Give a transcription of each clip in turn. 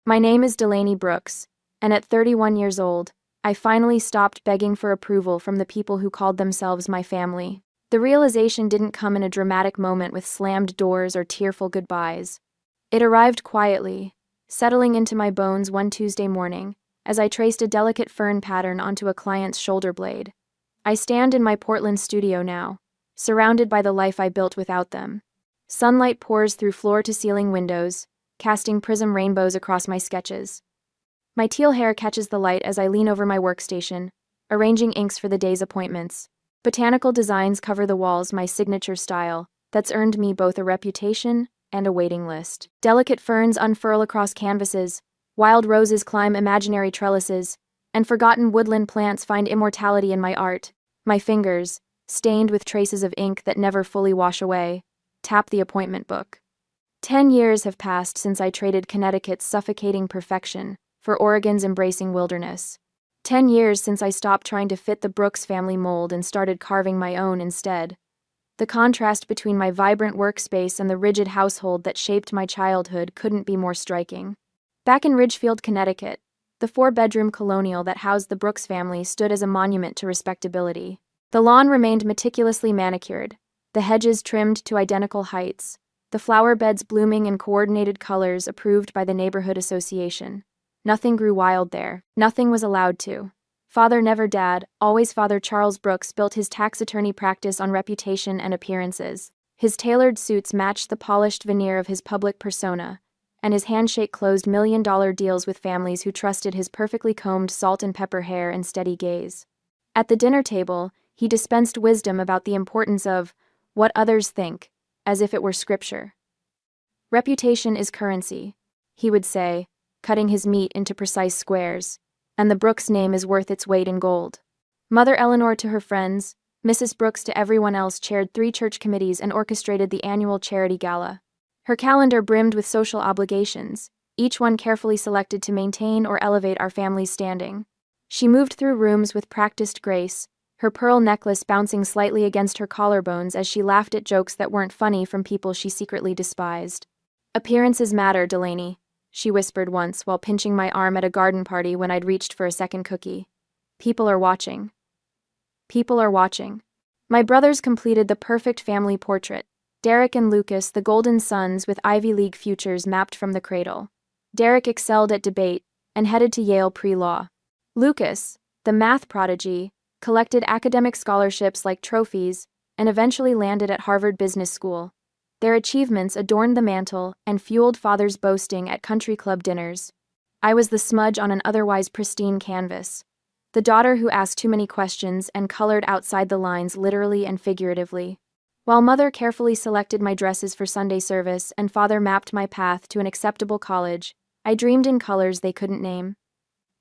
My name is Delaney Brooks, and at 31 years old, I finally stopped begging for approval from the people who called themselves my family. The realization didn't come in a dramatic moment with slammed doors or tearful goodbyes. It arrived quietly, settling into my bones one Tuesday morning, as I traced a delicate fern pattern onto a client's shoulder blade. I stand in my Portland studio now, surrounded by the life I built without them. Sunlight pours through floor-to-ceiling windows, casting prism rainbows across my sketches. My teal hair catches the light as I lean over my workstation, arranging inks for the day's appointments. Botanical designs cover the walls, my signature style, that's earned me both a reputation and a waiting list. Delicate ferns unfurl across canvases, wild roses climb imaginary trellises, and forgotten woodland plants find immortality in my art. My fingers, stained with traces of ink that never fully wash away, tap the appointment book. 10 years have passed since I traded Connecticut's suffocating perfection for Oregon's embracing wilderness. 10 years since I stopped trying to fit the Brooks family mold and started carving my own instead. The contrast between my vibrant workspace and the rigid household that shaped my childhood couldn't be more striking. Back in Ridgefield, Connecticut, the 4-bedroom colonial that housed the Brooks family stood as a monument to respectability. The lawn remained meticulously manicured, the hedges trimmed to identical heights, the flower beds blooming in coordinated colors approved by the neighborhood association. Nothing grew wild there. Nothing was allowed to. Father never dad, always Father Charles Brooks built his tax attorney practice on reputation and appearances. His tailored suits matched the polished veneer of his public persona, and his handshake closed million-dollar deals with families who trusted his perfectly combed salt and pepper hair and steady gaze. At the dinner table, he dispensed wisdom about the importance of what others think, as if it were scripture. Reputation is currency, he would say, cutting his meat into precise squares, and the Brooks name is worth its weight in gold. Mother Eleanor to her friends, Mrs. Brooks to everyone else chaired 3 church committees and orchestrated the annual charity gala. Her calendar brimmed with social obligations, each one carefully selected to maintain or elevate our family's standing. She moved through rooms with practiced grace, her pearl necklace bouncing slightly against her collarbones as she laughed at jokes that weren't funny from people she secretly despised. "Appearances matter, Delaney," she whispered once while pinching my arm at a garden party when I'd reached for a second cookie. "People are watching. People are watching." My brothers completed the perfect family portrait. Derek and Lucas, the golden sons with Ivy League futures mapped from the cradle. Derek excelled at debate and headed to Yale pre-law. Lucas, the math prodigy, collected academic scholarships like trophies and eventually landed at Harvard Business School. Their achievements adorned the mantle and fueled father's boasting at country club dinners. I was the smudge on an otherwise pristine canvas, the daughter who asked too many questions and colored outside the lines literally and figuratively. While mother carefully selected my dresses for Sunday service and father mapped my path to an acceptable college, I dreamed in colors they couldn't name.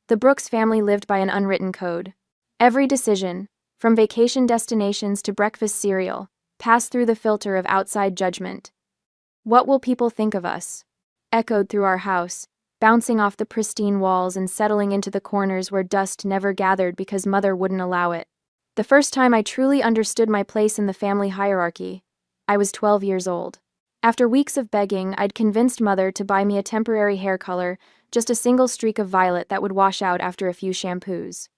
The Brooks family lived by an unwritten code. Every decision, from vacation destinations to breakfast cereal, passed through the filter of outside judgment. "What will people think of us?" echoed through our house, bouncing off the pristine walls and settling into the corners where dust never gathered because mother wouldn't allow it. The first time I truly understood my place in the family hierarchy, I was 12 years old. After weeks of begging, I'd convinced mother to buy me a temporary hair color, just a single streak of violet that would wash out after a few shampoos.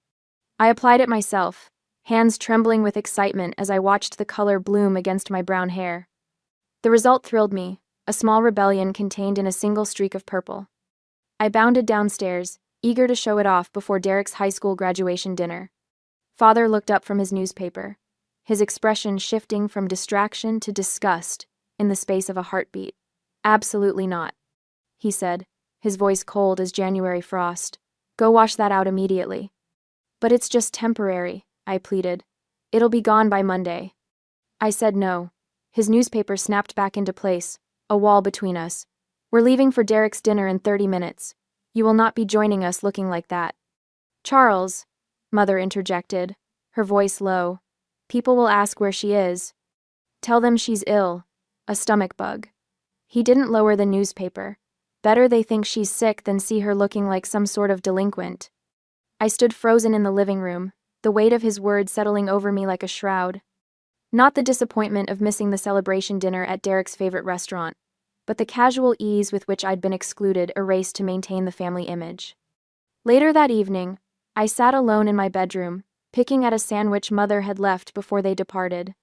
I applied it myself, hands trembling with excitement as I watched the color bloom against my brown hair. The result thrilled me, a small rebellion contained in a single streak of purple. I bounded downstairs, eager to show it off before Derek's high school graduation dinner. Father looked up from his newspaper, his expression shifting from distraction to disgust in the space of a heartbeat. "Absolutely not," he said, his voice cold as January frost. "Go wash that out immediately." "But it's just temporary," I pleaded. "It'll be gone by Monday." I said no. His newspaper snapped back into place, a wall between us. "We're leaving for Derek's dinner in 30 minutes. You will not be joining us looking like that." "Charles," mother interjected, her voice low. "People will ask where she is. Tell them she's ill, a stomach bug." He didn't lower the newspaper. Better they think she's sick than see her looking like some sort of delinquent. I stood frozen in the living room, the weight of his words settling over me like a shroud. Not the disappointment of missing the celebration dinner at Derek's favorite restaurant. but the casual ease with which I'd been excluded erased to maintain the family image. Later that evening, I sat alone in my bedroom, picking at a sandwich Mother had left before they departed.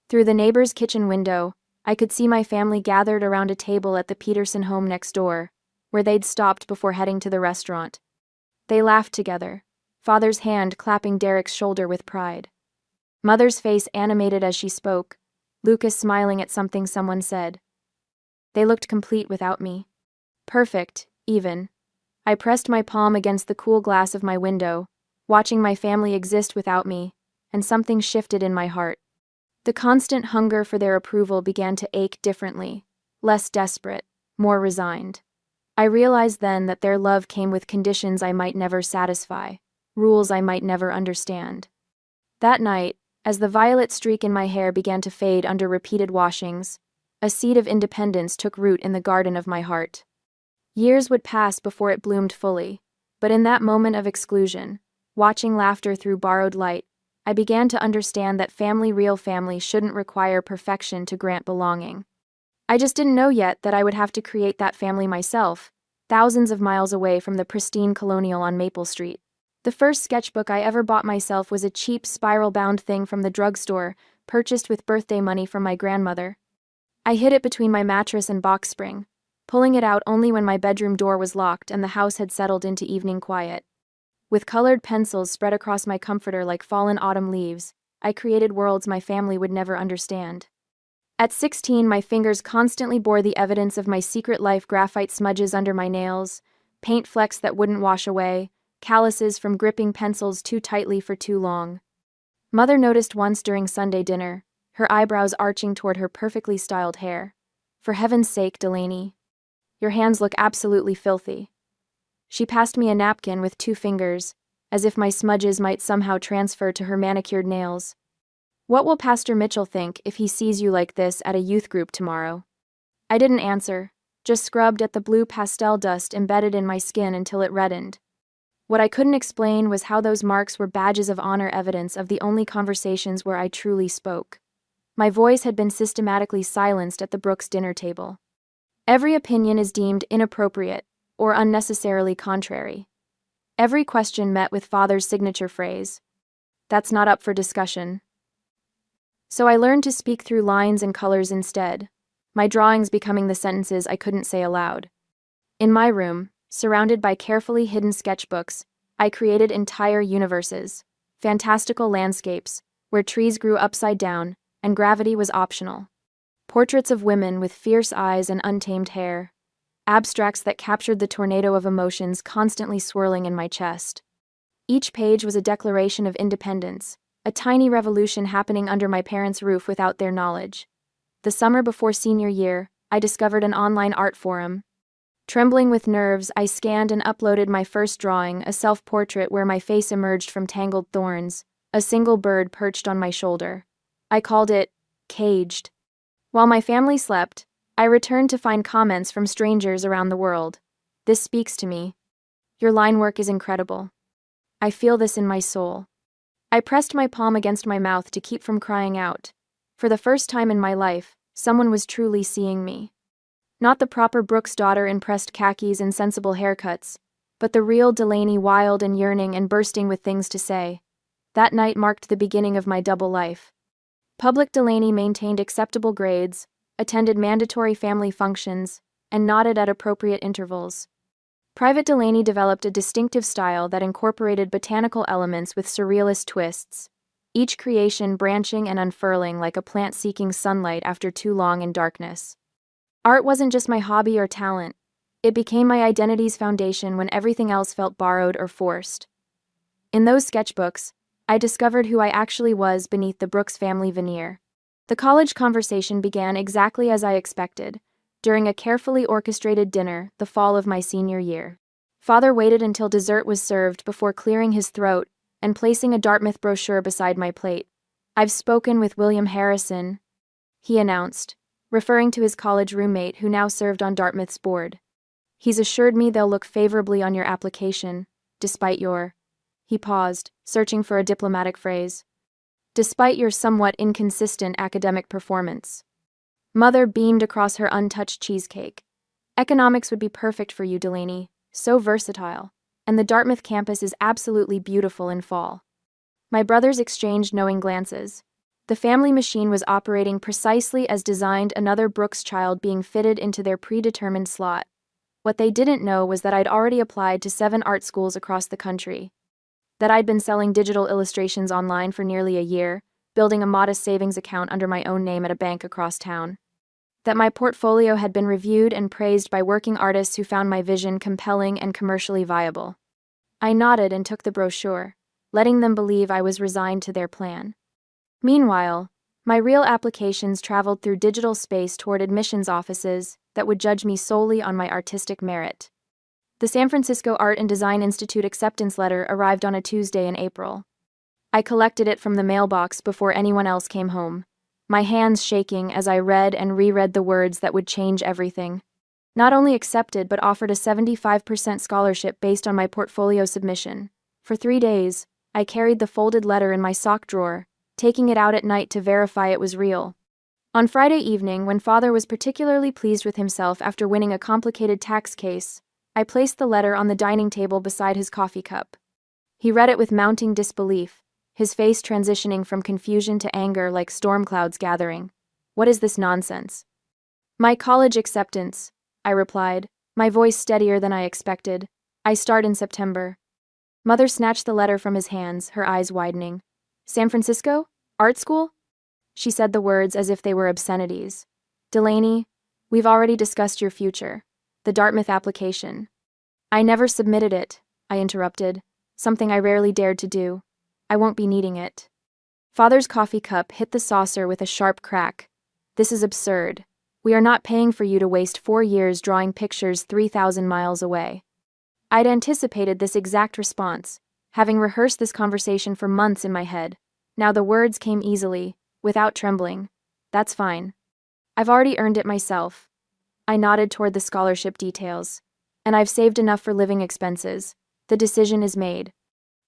Through the neighbor's kitchen window, I could see my family gathered around a table at the Peterson home next door, where they'd stopped before heading to the restaurant. They laughed together, Father's hand clapping Derek's shoulder with pride. Mother's face animated as she spoke, Lucas smiling at something someone said. They looked complete without me. Perfect, even. I pressed my palm against the cool glass of my window, watching my family exist without me, and something shifted in my heart. The constant hunger for their approval began to ache differently, less desperate, more resigned. I realized then that their love came with conditions I might never satisfy, rules I might never understand. That night, as the violet streak in my hair began to fade under repeated washings, a seed of independence took root in the garden of my heart. Years would pass before it bloomed fully, but in that moment of exclusion, watching laughter through borrowed light, I began to understand that real family shouldn't require perfection to grant belonging. I just didn't know yet that I would have to create that family myself, thousands of miles away from the pristine colonial on Maple Street. The first sketchbook I ever bought myself was a cheap spiral-bound thing from the drugstore, purchased with birthday money from my grandmother. I hid it between my mattress and box spring, pulling it out only when my bedroom door was locked and the house had settled into evening quiet. With colored pencils spread across my comforter like fallen autumn leaves, I created worlds my family would never understand. At 16, my fingers constantly bore the evidence of my secret life: graphite smudges under my nails, paint flecks that wouldn't wash away, calluses from gripping pencils too tightly for too long. Mother noticed once during Sunday dinner, her eyebrows arching toward her perfectly styled hair. "For heaven's sake, Delaney. Your hands look absolutely filthy." She passed me a napkin with 2 fingers, as if my smudges might somehow transfer to her manicured nails. "What will Pastor Mitchell think if he sees you like this at a youth group tomorrow?" I didn't answer, just scrubbed at the blue pastel dust embedded in my skin until it reddened. What I couldn't explain was how those marks were badges of honor, evidence of the only conversations where I truly spoke. My voice had been systematically silenced at the Brooks dinner table. Every opinion is deemed inappropriate or unnecessarily contrary. Every question met with Father's signature phrase, "That's not up for discussion." So I learned to speak through lines and colors instead, my drawings becoming the sentences I couldn't say aloud. In my room, surrounded by carefully hidden sketchbooks, I created entire universes, fantastical landscapes, where trees grew upside down and gravity was optional. Portraits of women with fierce eyes and untamed hair. Abstracts that captured the tornado of emotions constantly swirling in my chest. Each page was a declaration of independence, a tiny revolution happening under my parents' roof without their knowledge. The summer before senior year, I discovered an online art forum. Trembling with nerves, I scanned and uploaded my first drawing, a self-portrait where my face emerged from tangled thorns, a single bird perched on my shoulder. I called it Caged. While my family slept, I returned to find comments from strangers around the world. "This speaks to me. Your line work is incredible. I feel this in my soul." I pressed my palm against my mouth to keep from crying out. For the first time in my life, someone was truly seeing me. Not the proper Brooks daughter in pressed khakis and sensible haircuts, but the real Delaney, wild and yearning and bursting with things to say. That night marked the beginning of my double life. Public Delaney maintained acceptable grades, attended mandatory family functions, and nodded at appropriate intervals. Private Delaney developed a distinctive style that incorporated botanical elements with surrealist twists, each creation branching and unfurling like a plant seeking sunlight after too long in darkness. Art wasn't just my hobby or talent. It became my identity's foundation when everything else felt borrowed or forced. In those sketchbooks, I discovered who I actually was beneath the Brooks family veneer. The college conversation began exactly as I expected, during a carefully orchestrated dinner the fall of my senior year. Father waited until dessert was served before clearing his throat and placing a Dartmouth brochure beside my plate. "I've spoken with William Harrison," he announced, referring to his college roommate who now served on Dartmouth's board. "He's assured me they'll look favorably on your application, despite your—" He paused, searching for a diplomatic phrase. "Despite your somewhat inconsistent academic performance." Mother beamed across her untouched cheesecake. Economics would be perfect for you, Delaney. So versatile. And the Dartmouth campus is absolutely beautiful in fall. My brothers exchanged knowing glances. The family machine was operating precisely as designed, another Brooks child being fitted into their predetermined slot. What they didn't know was that I'd already applied to 7 art schools across the country. That I'd been selling digital illustrations online for nearly a year, building a modest savings account under my own name at a bank across town. That my portfolio had been reviewed and praised by working artists who found my vision compelling and commercially viable. I nodded and took the brochure, letting them believe I was resigned to their plan. Meanwhile, my real applications traveled through digital space toward admissions offices that would judge me solely on my artistic merit. The San Francisco Art and Design Institute acceptance letter arrived on a Tuesday in April. I collected it from the mailbox before anyone else came home, my hands shaking as I read and reread the words that would change everything. Not only accepted but offered a 75% scholarship based on my portfolio submission. For 3 days, I carried the folded letter in my sock drawer, taking it out at night to verify it was real. On Friday evening, when Father was particularly pleased with himself after winning a complicated tax case, I placed the letter on the dining table beside his coffee cup. He read it with mounting disbelief, his face transitioning from confusion to anger like storm clouds gathering. What is this nonsense? My college acceptance, I replied, my voice steadier than I expected. I start in September. Mother snatched the letter from his hands, her eyes widening. San Francisco? Art school? She said the words as if they were obscenities. Delaney, we've already discussed your future. The Dartmouth application. I never submitted it, I interrupted, something I rarely dared to do. I won't be needing it. Father's coffee cup hit the saucer with a sharp crack. This is absurd. We are not paying for you to waste 4 years drawing pictures 3,000 miles away. I'd anticipated this exact response, having rehearsed this conversation for months in my head. Now the words came easily, without trembling. That's fine. I've already earned it myself. I nodded toward the scholarship details. And I've saved enough for living expenses. The decision is made.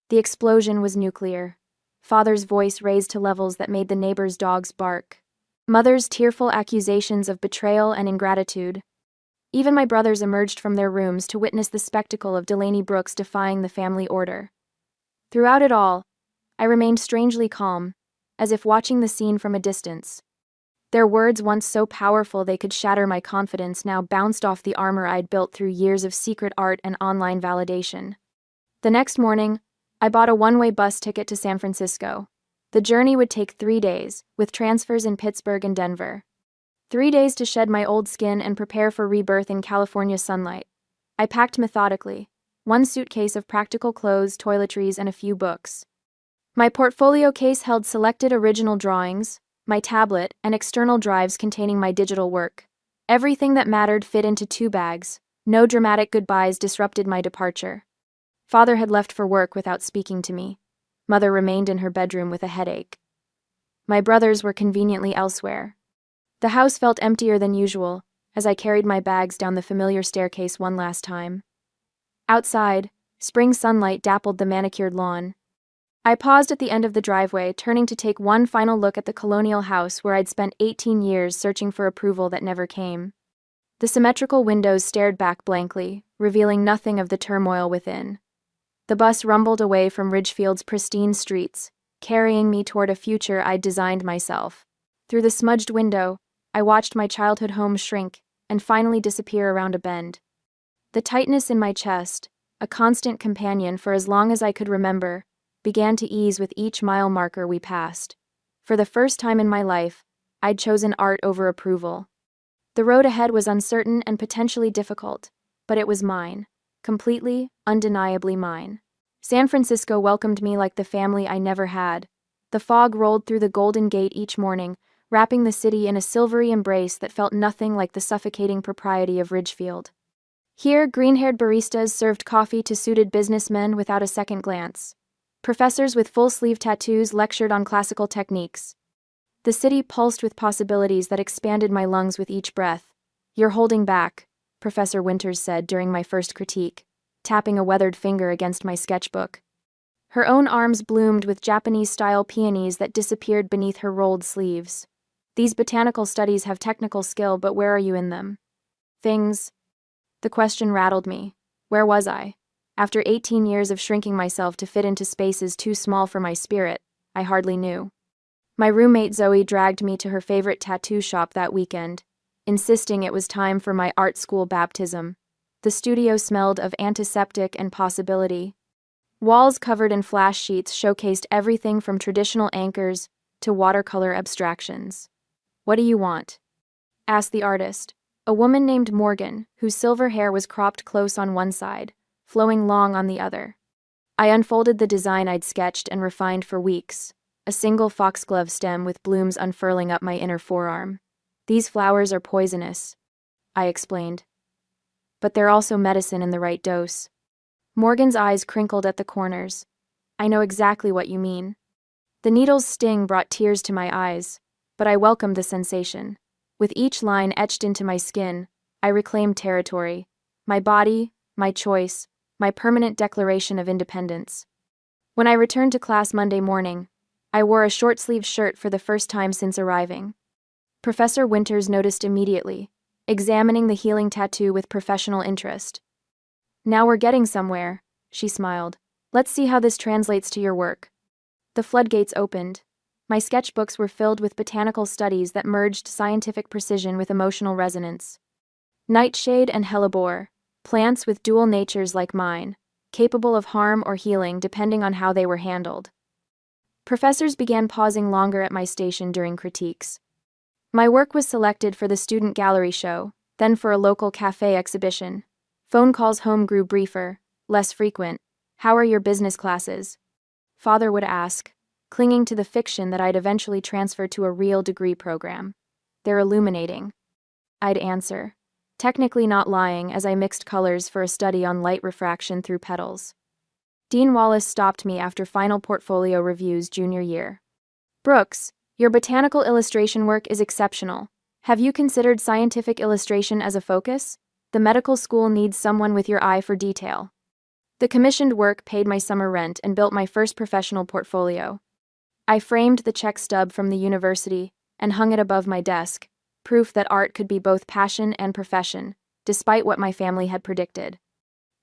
The explosion was nuclear. Father's voice raised to levels that made the neighbors' dogs bark. Mother's tearful accusations of betrayal and ingratitude. Even my brothers emerged from their rooms to witness the spectacle of Delaney Brooks defying the family order. Throughout it all, I remained strangely calm, as if watching the scene from a distance. Their words, once so powerful they could shatter my confidence, now bounced off the armor I'd built through years of secret art and online validation. The next morning, I bought a one-way bus ticket to San Francisco. The journey would take 3 days, with transfers in Pittsburgh and Denver. 3 days to shed my old skin and prepare for rebirth in California sunlight. I packed methodically, 1 suitcase of practical clothes, toiletries, and a few books. My portfolio case held selected original drawings, my tablet, and external drives containing my digital work. Everything that mattered fit into 2 bags. No dramatic goodbyes disrupted my departure. Father had left for work without speaking to me. Mother remained in her bedroom with a headache. My brothers were conveniently elsewhere. The house felt emptier than usual, as I carried my bags down the familiar staircase one last time. Outside, spring sunlight dappled the manicured lawn. I paused at the end of the driveway, turning to take one final look at the colonial house where I'd spent 18 years searching for approval that never came. The symmetrical windows stared back blankly, revealing nothing of the turmoil within. The bus rumbled away from Ridgefield's pristine streets, carrying me toward a future I'd designed myself. Through the smudged window, I watched my childhood home shrink and finally disappear around a bend. The tightness in my chest, a constant companion for as long as I could remember, began to ease with each mile marker we passed. For the first time in my life, I'd chosen art over approval. The road ahead was uncertain and potentially difficult, but it was mine. Completely, undeniably mine. San Francisco welcomed me like the family I never had. The fog rolled through the Golden Gate each morning, wrapping the city in a silvery embrace that felt nothing like the suffocating propriety of Ridgefield. Here, green-haired baristas served coffee to suited businessmen without a second glance. Professors with full-sleeve tattoos lectured on classical techniques. The city pulsed with possibilities that expanded my lungs with each breath. "You're holding back," Professor Winters said during my first critique, tapping a weathered finger against my sketchbook. Her own arms bloomed with Japanese-style peonies that disappeared beneath her rolled sleeves. These botanical studies have technical skill, but where are you in them? Things. The question rattled me. Where was I? After 18 years of shrinking myself to fit into spaces too small for my spirit, I hardly knew. My roommate Zoe dragged me to her favorite tattoo shop that weekend, insisting it was time for my art school baptism. The studio smelled of antiseptic and possibility. Walls covered in flash sheets showcased everything from traditional anchors to watercolor abstractions. "What do you want?" asked the artist, a woman named Morgan, whose silver hair was cropped close on one side, flowing long on the other. I unfolded the design I'd sketched and refined for weeks, a single foxglove stem with blooms unfurling up my inner forearm. "These flowers are poisonous," I explained. "But they're also medicine in the right dose." Morgan's eyes crinkled at the corners. "I know exactly what you mean." The needle's sting brought tears to my eyes, but I welcomed the sensation. With each line etched into my skin, I reclaimed territory. My body, my choice, my permanent declaration of independence. When I returned to class Monday morning, I wore a short-sleeved shirt for the first time since arriving. Professor Winters noticed immediately, examining the healing tattoo with professional interest. "Now we're getting somewhere," she smiled. "Let's see how this translates to your work." The floodgates opened. My sketchbooks were filled with botanical studies that merged scientific precision with emotional resonance. Nightshade and hellebore, plants with dual natures like mine, capable of harm or healing depending on how they were handled. Professors began pausing longer at my station during critiques. My work was selected for the student gallery show, then for a local cafe exhibition. Phone calls home grew briefer, less frequent. "How are your business classes?" Father would ask, clinging to the fiction that I'd eventually transfer to a real degree program. "They're illuminating," I'd answer, technically not lying as I mixed colors for a study on light refraction through petals. Dean Wallace stopped me after final portfolio reviews junior year. "Brooks, your botanical illustration work is exceptional. Have you considered scientific illustration as a focus? The medical school needs someone with your eye for detail." The commissioned work paid my summer rent and built my first professional portfolio. I framed the check stub from the university and hung it above my desk, proof that art could be both passion and profession, despite what my family had predicted.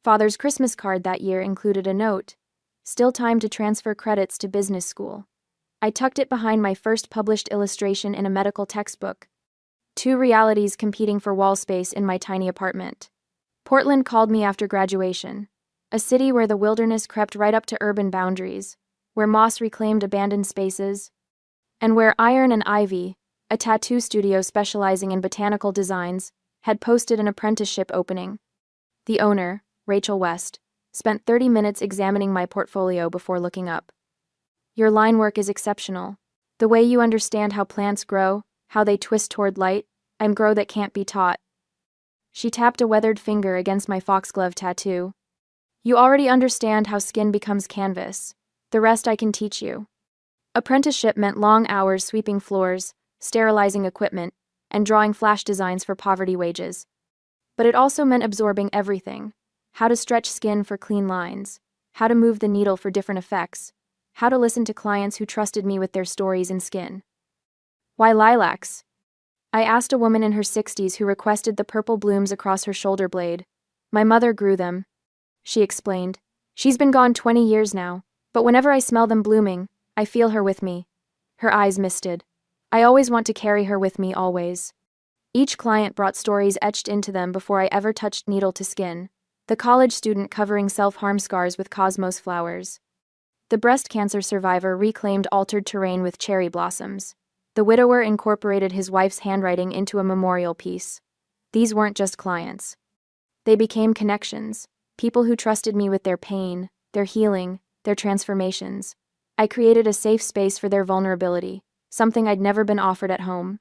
Father's Christmas card that year included a note: "Still time to transfer credits to business school." I tucked it behind my first published illustration in a medical textbook. Two realities competing for wall space in my tiny apartment. Portland called me after graduation, a city where the wilderness crept right up to urban boundaries, where moss reclaimed abandoned spaces, and where Iron and Ivy, a tattoo studio specializing in botanical designs, had posted an apprenticeship opening. The owner, Rachel West, spent 30 minutes examining my portfolio before looking up. "Your line work is exceptional. The way you understand how plants grow, how they twist toward light, and grow that can't be taught." She tapped a weathered finger against my foxglove tattoo. "You already understand how skin becomes canvas. The rest I can teach you." Apprenticeship meant long hours sweeping floors, sterilizing equipment, and drawing flash designs for poverty wages. But it also meant absorbing everything: how to stretch skin for clean lines, how to move the needle for different effects, how to listen to clients who trusted me with their stories and skin. "Why lilacs?" I asked a woman in her 60s who requested the purple blooms across her shoulder blade. "My mother grew them," she explained. "She's been gone 20 years now, but whenever I smell them blooming, I feel her with me." Her eyes misted. "I always want to carry her with me always." Each client brought stories etched into them before I ever touched needle to skin. The college student covering self-harm scars with cosmos flowers. The breast cancer survivor reclaimed altered terrain with cherry blossoms. The widower incorporated his wife's handwriting into a memorial piece. These weren't just clients. They became connections, people who trusted me with their pain, their healing, their transformations. I created a safe space for their vulnerability, something I'd never been offered at home.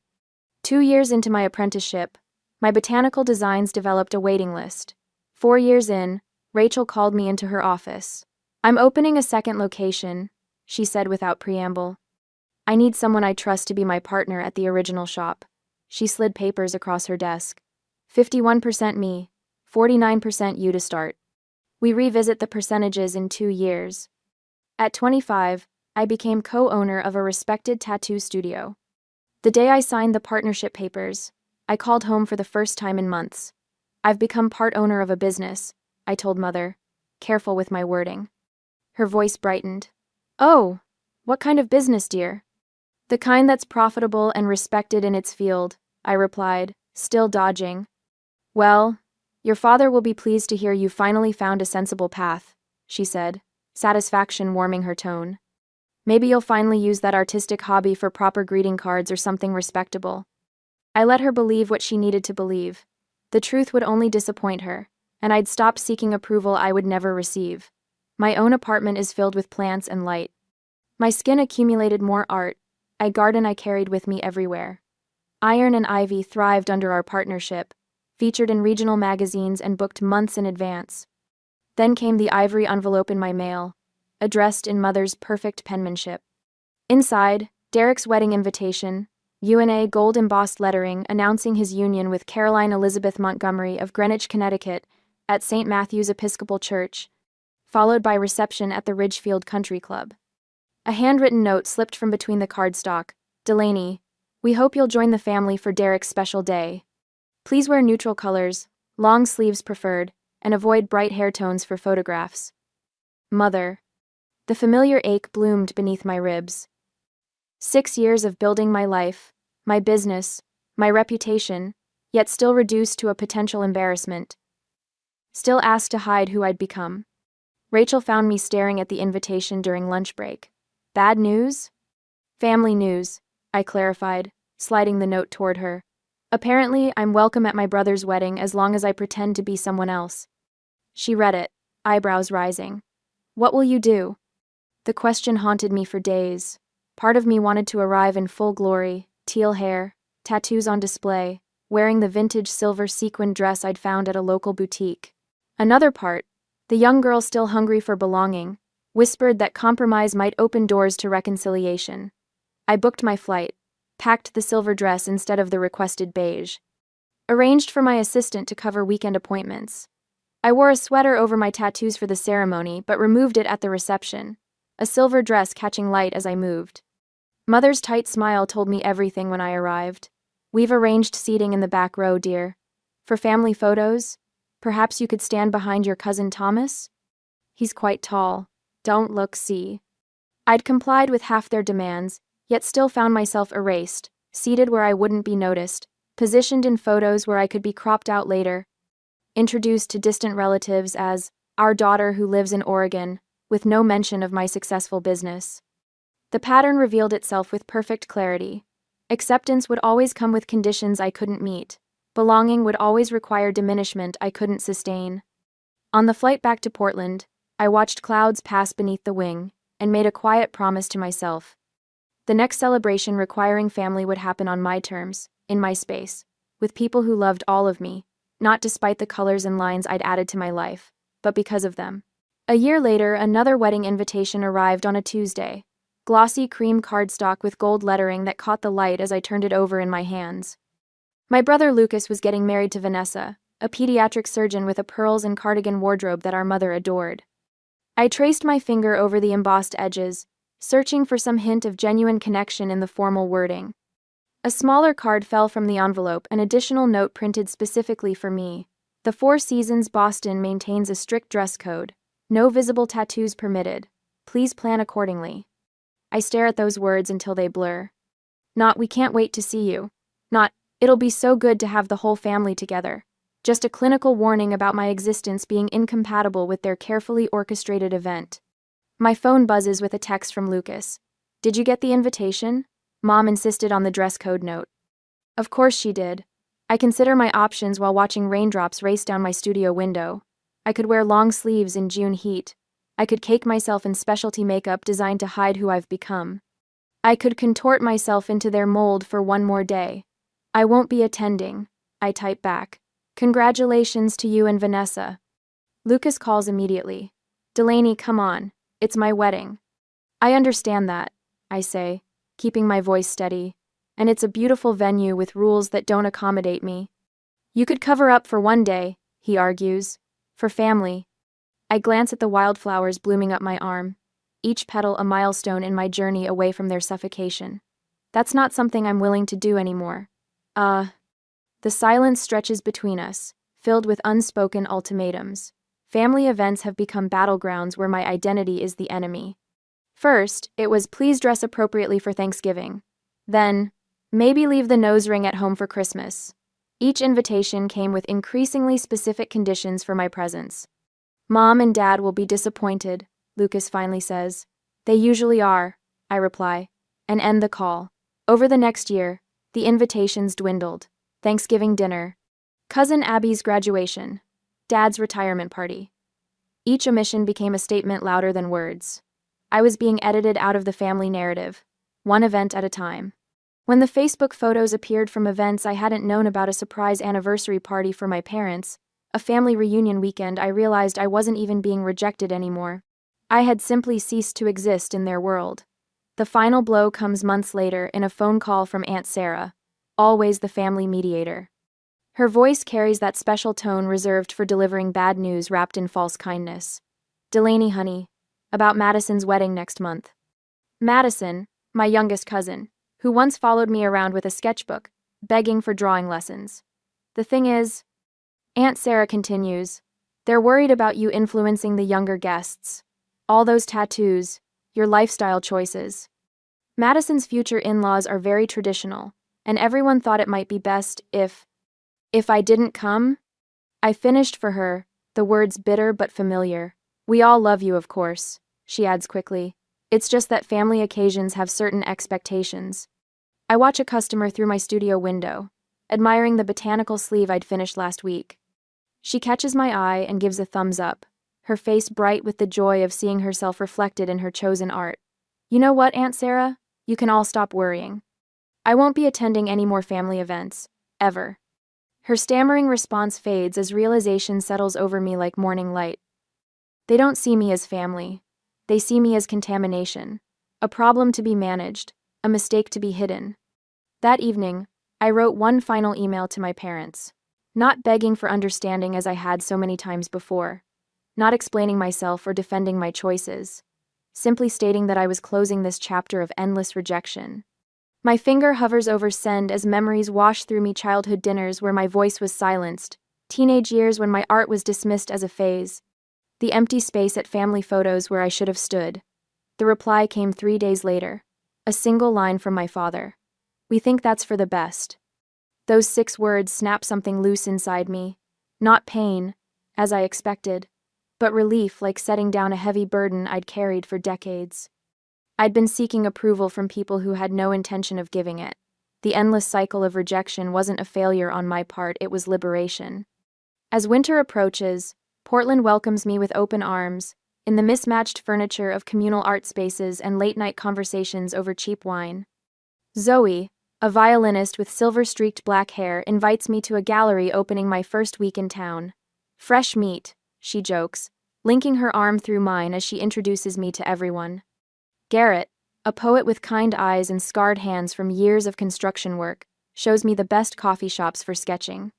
2 years into my apprenticeship, my botanical designs developed a waiting list. 4 years in, Rachel called me into her office. "I'm opening a second location," she said without preamble. "I need someone I trust to be my partner at the original shop." She slid papers across her desk. 51% me, 49% you to start. We revisit the percentages in 2 years. At 25, I became co-owner of a respected tattoo studio. The day I signed the partnership papers, I called home for the first time in months. I've become part owner of a business, I told Mother, careful with my wording. Her voice brightened. Oh, what kind of business, dear? The kind that's profitable and respected in its field, I replied, still dodging. Well, your father will be pleased to hear you finally found a sensible path, she said, satisfaction warming her tone. Maybe you'll finally use that artistic hobby for proper greeting cards or something respectable. I let her believe what she needed to believe. The truth would only disappoint her, and I'd stopped seeking approval I would never receive. My own apartment is filled with plants and light. My skin accumulated more art, a garden I carried with me everywhere. Iron and ivy thrived under our partnership, featured in regional magazines and booked months in advance. Then came the ivory envelope in my mail, addressed in Mother's perfect penmanship. Inside, Derek's wedding invitation, UNA gold-embossed lettering announcing his union with Caroline Elizabeth Montgomery of Greenwich, Connecticut, at St. Matthew's Episcopal Church, followed by reception at the Ridgefield Country Club. A handwritten note slipped from between the cardstock. Delaney, we hope you'll join the family for Derek's special day. Please wear neutral colors, long sleeves preferred, and avoid bright hair tones for photographs. Mother. The familiar ache bloomed beneath my ribs. 6 years of building my life, my business, my reputation, yet still reduced to a potential embarrassment. Still asked to hide who I'd become. Rachel found me staring at the invitation during lunch break. Bad news? Family news, I clarified, sliding the note toward her. Apparently, I'm welcome at my brother's wedding as long as I pretend to be someone else. She read it, eyebrows rising. What will you do? The question haunted me for days. Part of me wanted to arrive in full glory, teal hair, tattoos on display, wearing the vintage silver sequin dress I'd found at a local boutique. Another part, the young girl still hungry for belonging, whispered that compromise might open doors to reconciliation. I booked my flight, packed the silver dress instead of the requested beige. Arranged for my assistant to cover weekend appointments. I wore a sweater over my tattoos for the ceremony but removed it at the reception, a silver dress catching light as I moved. Mother's tight smile told me everything when I arrived. We've arranged seating in the back row, dear. For family photos, perhaps you could stand behind your cousin Thomas? He's quite tall. Don't look, see. I'd complied with half their demands, yet still found myself erased, seated where I wouldn't be noticed, positioned in photos where I could be cropped out later, introduced to distant relatives as our daughter who lives in Oregon, with no mention of my successful business. The pattern revealed itself with perfect clarity. Acceptance would always come with conditions I couldn't meet. Belonging would always require diminishment I couldn't sustain. On the flight back to Portland, I watched clouds pass beneath the wing, and made a quiet promise to myself. The next celebration requiring family would happen on my terms, in my space, with people who loved all of me, not despite the colors and lines I'd added to my life, but because of them. A year later, another wedding invitation arrived on a Tuesday. Glossy cream cardstock with gold lettering that caught the light as I turned it over in my hands. My brother Lucas was getting married to Vanessa, a pediatric surgeon with a pearls and cardigan wardrobe that our mother adored. I traced my finger over the embossed edges, searching for some hint of genuine connection in the formal wording. A smaller card fell from the envelope, an additional note printed specifically for me. The Four Seasons Boston maintains a strict dress code. No visible tattoos permitted. Please plan accordingly. I stare at those words until they blur. Not, we can't wait to see you. Not, it'll be so good to have the whole family together. Just a clinical warning about my existence being incompatible with their carefully orchestrated event. My phone buzzes with a text from Lucas. Did you get the invitation? Mom insisted on the dress code note. Of course she did. I consider my options while watching raindrops race down my studio window. I could wear long sleeves in June heat. I could cake myself in specialty makeup designed to hide who I've become. I could contort myself into their mold for one more day. I won't be attending, I type back. Congratulations to you and Vanessa. Lucas calls immediately. Delaney, come on. It's my wedding. I understand that, I say, keeping my voice steady. And it's a beautiful venue with rules that don't accommodate me. You could cover up for one day, he argues. For family. I glance at the wildflowers blooming up my arm, each petal a milestone in my journey away from their suffocation. That's not something I'm willing to do anymore. The silence stretches between us, filled with unspoken ultimatums. Family events have become battlegrounds where my identity is the enemy. First, it was please dress appropriately for Thanksgiving. Then, maybe leave the nose ring at home for Christmas. Each invitation came with increasingly specific conditions for my presence. Mom and Dad will be disappointed, Lucas finally says. They usually are, I reply, and end the call. Over the next year, the invitations dwindled. Thanksgiving dinner, Cousin Abby's graduation, Dad's retirement party. Each omission became a statement louder than words. I was being edited out of the family narrative, one event at a time. When the Facebook photos appeared from events I hadn't known about, a surprise anniversary party for my parents, a family reunion weekend, I realized I wasn't even being rejected anymore. I had simply ceased to exist in their world. The final blow comes months later in a phone call from Aunt Sarah, always the family mediator. Her voice carries that special tone reserved for delivering bad news wrapped in false kindness. Delaney, honey, about Madison's wedding next month. Madison, my youngest cousin, who once followed me around with a sketchbook, begging for drawing lessons. The thing is, Aunt Sarah continues, they're worried about you influencing the younger guests. All those tattoos, your lifestyle choices. Madison's future in-laws are very traditional, and everyone thought it might be best if I didn't come. I finished for her, the words bitter but familiar. We all love you, of course, she adds quickly. It's just that family occasions have certain expectations. I watch a customer through my studio window, admiring the botanical sleeve I'd finished last week. She catches my eye and gives a thumbs up, her face bright with the joy of seeing herself reflected in her chosen art. You know what, Aunt Sarah? You can all stop worrying. I won't be attending any more family events, ever. Her stammering response fades as realization settles over me like morning light. They don't see me as family. They see me as contamination, a problem to be managed, a mistake to be hidden. That evening, I wrote one final email to my parents, not begging for understanding as I had so many times before, not explaining myself or defending my choices, simply stating that I was closing this chapter of endless rejection. My finger hovers over send as memories wash through me: childhood dinners where my voice was silenced, teenage years when my art was dismissed as a phase, the empty space at family photos where I should have stood. The reply came 3 days later, a single line from my father. We think that's for the best. Those 6 words snap something loose inside me. Not pain, as I expected, but relief, like setting down a heavy burden I'd carried for decades. I'd been seeking approval from people who had no intention of giving it. The endless cycle of rejection wasn't a failure on my part, it was liberation. As winter approaches, Portland welcomes me with open arms, in the mismatched furniture of communal art spaces and late-night conversations over cheap wine. Zoe, a violinist with silver-streaked black hair, invites me to a gallery opening my first week in town. Fresh meat, she jokes, linking her arm through mine as she introduces me to everyone. Garrett, a poet with kind eyes and scarred hands from years of construction work, shows me the best coffee shops for sketching.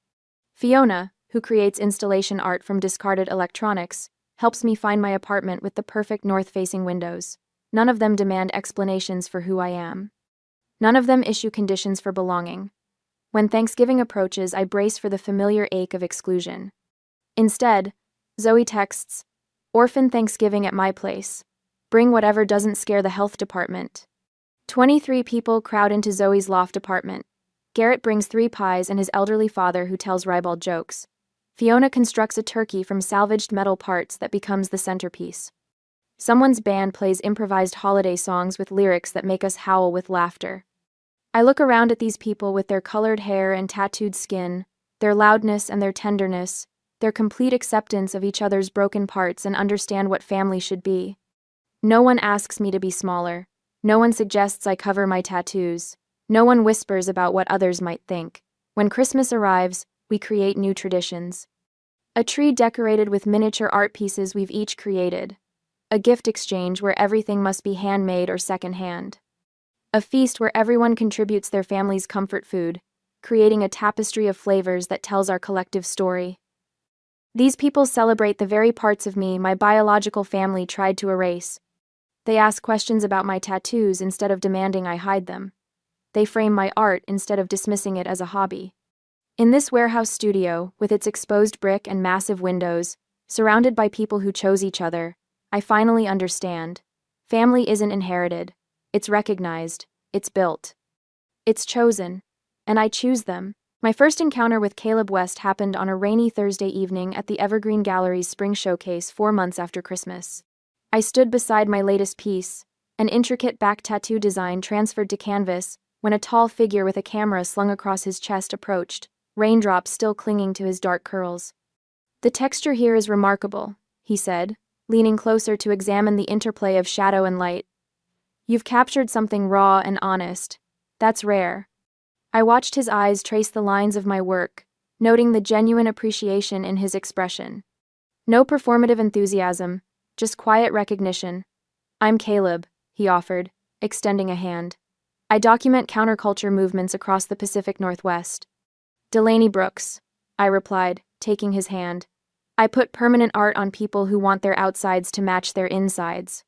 Fiona, who creates installation art from discarded electronics, helps me find my apartment with the perfect north-facing windows. None of them demand explanations for who I am. None of them issue conditions for belonging. When Thanksgiving approaches, I brace for the familiar ache of exclusion. Instead, Zoe texts, "Orphan Thanksgiving at my place. Bring whatever doesn't scare the health department." 23 people crowd into Zoe's loft apartment. Garrett brings 3 pies and his elderly father who tells ribald jokes. Fiona constructs a turkey from salvaged metal parts that becomes the centerpiece. Someone's band plays improvised holiday songs with lyrics that make us howl with laughter. I look around at these people with their colored hair and tattooed skin, their loudness and their tenderness, their complete acceptance of each other's broken parts, and understand what family should be. No one asks me to be smaller. No one suggests I cover my tattoos. No one whispers about what others might think. When Christmas arrives, we create new traditions. A tree decorated with miniature art pieces we've each created. A gift exchange where everything must be handmade or secondhand. A feast where everyone contributes their family's comfort food, creating a tapestry of flavors that tells our collective story. These people celebrate the very parts of me my biological family tried to erase. They ask questions about my tattoos instead of demanding I hide them. They frame my art instead of dismissing it as a hobby. In this warehouse studio, with its exposed brick and massive windows, surrounded by people who chose each other, I finally understand. Family isn't inherited. It's recognized. It's built. It's chosen. And I choose them. My first encounter with Caleb West happened on a rainy Thursday evening at the Evergreen Gallery's spring showcase 4 months after Christmas. I stood beside my latest piece, an intricate back tattoo design transferred to canvas, when a tall figure with a camera slung across his chest approached, raindrops still clinging to his dark curls. "The texture here is remarkable," he said, leaning closer to examine the interplay of shadow and light. "You've captured something raw and honest. That's rare." I watched his eyes trace the lines of my work, noting the genuine appreciation in his expression. No performative enthusiasm, just quiet recognition. "I'm Caleb," he offered, extending a hand. "I document counterculture movements across the Pacific Northwest." "Delaney Brooks," I replied, taking his hand. "I put permanent art on people who want their outsides to match their insides."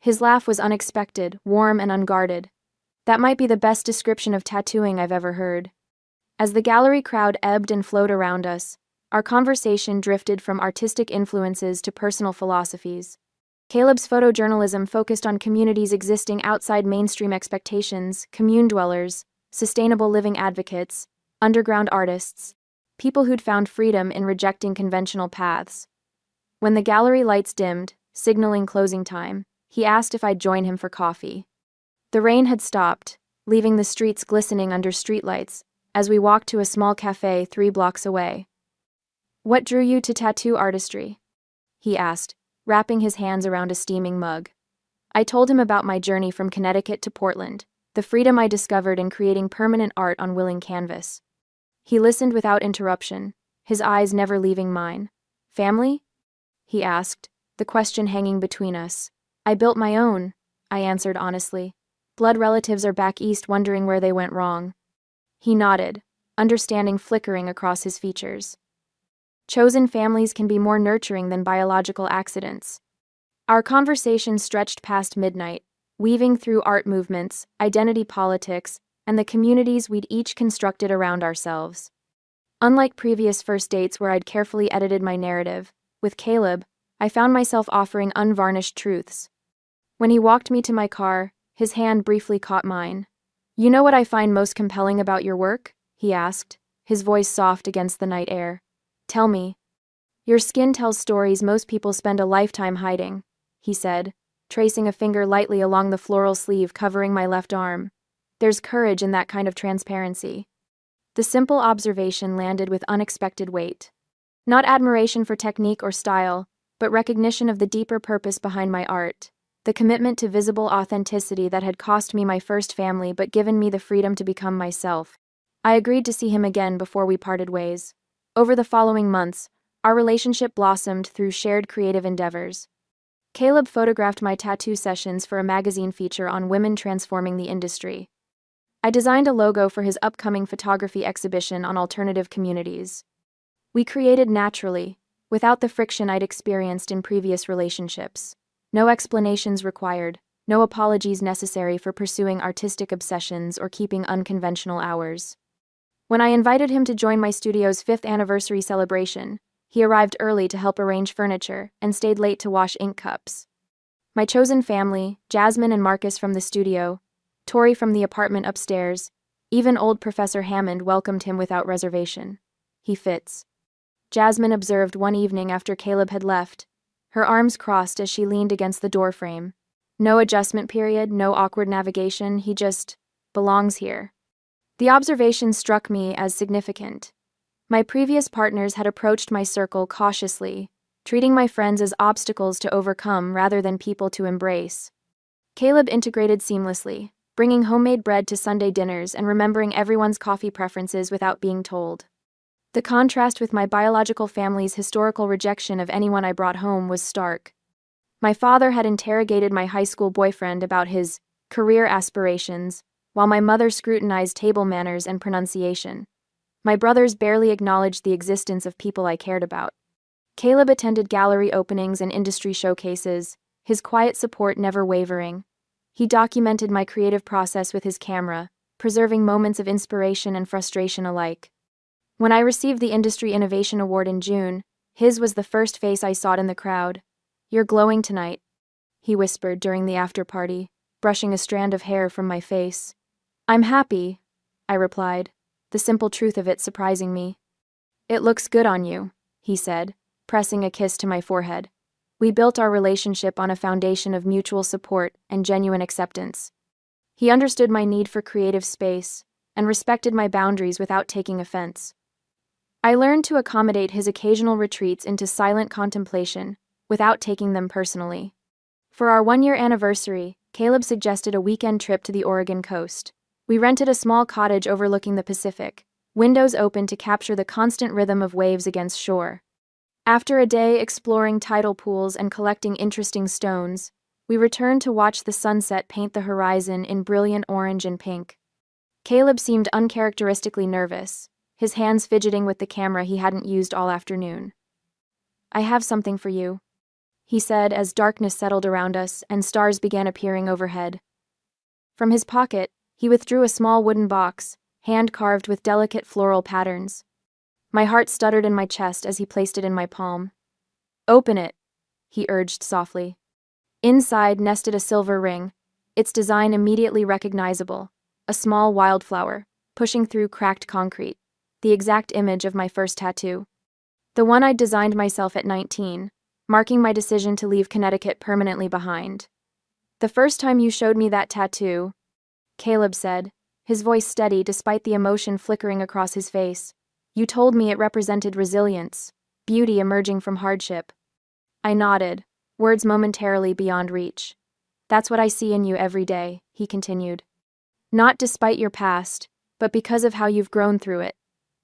His laugh was unexpected, warm and unguarded. That might be the best description of tattooing I've ever heard. As the gallery crowd ebbed and flowed around us, our conversation drifted from artistic influences to personal philosophies. Caleb's photojournalism focused on communities existing outside mainstream expectations, commune dwellers, sustainable living advocates, underground artists, people who'd found freedom in rejecting conventional paths. When the gallery lights dimmed, signaling closing time, he asked if I'd join him for coffee. The rain had stopped, leaving the streets glistening under streetlights, as we walked to a small cafe 3 blocks away. "What drew you to tattoo artistry?" he asked, wrapping his hands around a steaming mug. I told him about my journey from Connecticut to Portland, the freedom I discovered in creating permanent art on willing canvas. He listened without interruption, his eyes never leaving mine. "Family?" he asked, the question hanging between us. "I built my own," I answered honestly. "Blood relatives are back east wondering where they went wrong." He nodded, understanding flickering across his features. Chosen families can be more nurturing than biological accidents. Our conversation stretched past midnight, weaving through art movements, identity politics, and the communities we'd each constructed around ourselves. Unlike previous first dates where I'd carefully edited my narrative, with Caleb, I found myself offering unvarnished truths. When he walked me to my car, his hand briefly caught mine. "You know what I find most compelling about your work?" he asked, his voice soft against the night air. "Tell me." "Your skin tells stories most people spend a lifetime hiding," he said, tracing a finger lightly along the floral sleeve covering my left arm. "There's courage in that kind of transparency." The simple observation landed with unexpected weight. Not admiration for technique or style, but recognition of the deeper purpose behind my art. The commitment to visible authenticity that had cost me my first family but given me the freedom to become myself. I agreed to see him again before we parted ways. Over the following months, our relationship blossomed through shared creative endeavors. Caleb photographed my tattoo sessions for a magazine feature on women transforming the industry. I designed a logo for his upcoming photography exhibition on alternative communities. We created naturally, without the friction I'd experienced in previous relationships. No explanations required, no apologies necessary for pursuing artistic obsessions or keeping unconventional hours. When I invited him to join my studio's 5th anniversary celebration, he arrived early to help arrange furniture and stayed late to wash ink cups. My chosen family, Jasmine and Marcus from the studio, Tori from the apartment upstairs, even old Professor Hammond welcomed him without reservation. "He fits," Jasmine observed one evening after Caleb had left, her arms crossed as she leaned against the doorframe. "No adjustment period, no awkward navigation, he just belongs here." The observation struck me as significant. My previous partners had approached my circle cautiously, treating my friends as obstacles to overcome rather than people to embrace. Caleb integrated seamlessly, bringing homemade bread to Sunday dinners and remembering everyone's coffee preferences without being told. The contrast with my biological family's historical rejection of anyone I brought home was stark. My father had interrogated my high school boyfriend about his career aspirations, while my mother scrutinized table manners and pronunciation. My brothers barely acknowledged the existence of people I cared about. Caleb attended gallery openings and industry showcases, his quiet support never wavering. He documented my creative process with his camera, preserving moments of inspiration and frustration alike. When I received the Industry Innovation Award in June, his was the first face I saw in the crowd. "You're glowing tonight," he whispered during the after-party, brushing a strand of hair from my face. "I'm happy," I replied, the simple truth of it surprising me. "It looks good on you," he said, pressing a kiss to my forehead. We built our relationship on a foundation of mutual support and genuine acceptance. He understood my need for creative space and respected my boundaries without taking offense. I learned to accommodate his occasional retreats into silent contemplation without taking them personally. For our 1-year anniversary, Caleb suggested a weekend trip to the Oregon coast. We rented a small cottage overlooking the Pacific, windows open to capture the constant rhythm of waves against shore. After a day exploring tidal pools and collecting interesting stones, we returned to watch the sunset paint the horizon in brilliant orange and pink. Caleb seemed uncharacteristically nervous, his hands fidgeting with the camera he hadn't used all afternoon. "I have something for you," he said as darkness settled around us and stars began appearing overhead. From his pocket, he withdrew a small wooden box, hand-carved with delicate floral patterns. My heart stuttered in my chest as he placed it in my palm. "Open it," he urged softly. Inside nested a silver ring, its design immediately recognizable, a small wildflower, pushing through cracked concrete, the exact image of my first tattoo. The one I'd designed myself at 19, marking my decision to leave Connecticut permanently behind. "The first time you showed me that tattoo," Caleb said, his voice steady despite the emotion flickering across his face, "you told me it represented resilience, beauty emerging from hardship." I nodded, words momentarily beyond reach. "That's what I see in you every day," he continued. "Not despite your past, but because of how you've grown through it."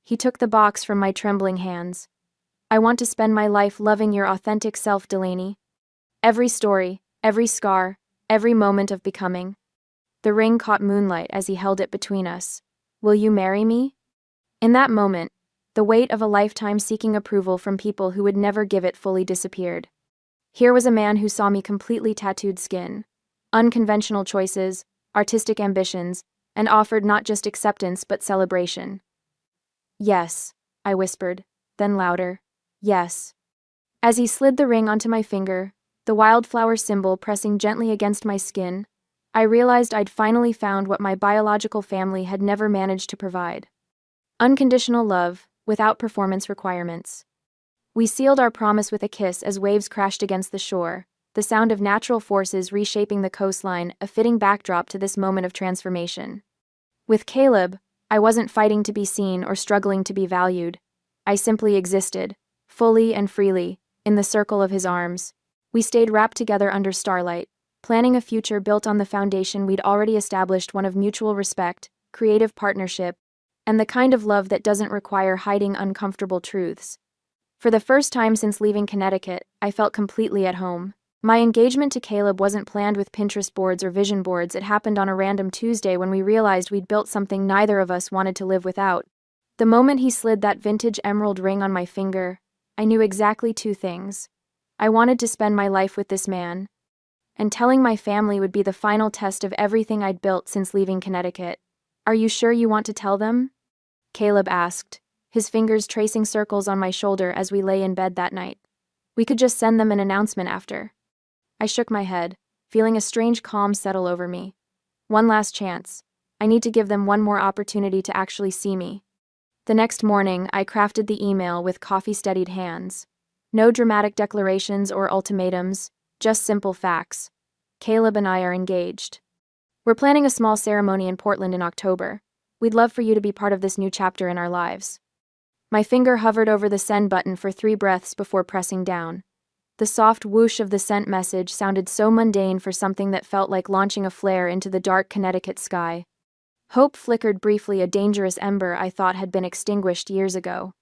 He took the box from my trembling hands. "I want to spend my life loving your authentic self, Delaney. Every story, every scar, every moment of becoming." The ring caught moonlight as he held it between us. "Will you marry me?" In that moment, the weight of a lifetime seeking approval from people who would never give it fully disappeared. Here was a man who saw me completely tattooed skin, unconventional choices, artistic ambitions, and offered not just acceptance but celebration. "Yes," I whispered, then louder, "Yes." As he slid the ring onto my finger, the wildflower symbol pressing gently against my skin, I realized I'd finally found what my biological family had never managed to provide. Unconditional love, without performance requirements. We sealed our promise with a kiss as waves crashed against the shore, the sound of natural forces reshaping the coastline, a fitting backdrop to this moment of transformation. With Caleb, I wasn't fighting to be seen or struggling to be valued. I simply existed, fully and freely, in the circle of his arms. We stayed wrapped together under starlight, planning a future built on the foundation we'd already established, one of mutual respect, creative partnership, and the kind of love that doesn't require hiding uncomfortable truths. For the first time since leaving Connecticut, I felt completely at home. My engagement to Caleb wasn't planned with Pinterest boards or vision boards. It happened on a random Tuesday when we realized we'd built something neither of us wanted to live without. The moment he slid that vintage emerald ring on my finger, I knew exactly two things. I wanted to spend my life with this man, and telling my family would be the final test of everything I'd built since leaving Connecticut. "Are you sure you want to tell them?" Caleb asked, his fingers tracing circles on my shoulder as we lay in bed that night. "We could just send them an announcement after." I shook my head, feeling a strange calm settle over me. One last chance. I need to give them one more opportunity to actually see me. The next morning, I crafted the email with coffee-steadied hands. No dramatic declarations or ultimatums, just simple facts. Caleb and I are engaged. We're planning a small ceremony in Portland in October. We'd love for you to be part of this new chapter in our lives. My finger hovered over the send button for 3 breaths before pressing down. The soft whoosh of the sent message sounded so mundane for something that felt like launching a flare into the dark Connecticut sky. Hope flickered briefly, a dangerous ember I thought had been extinguished years ago.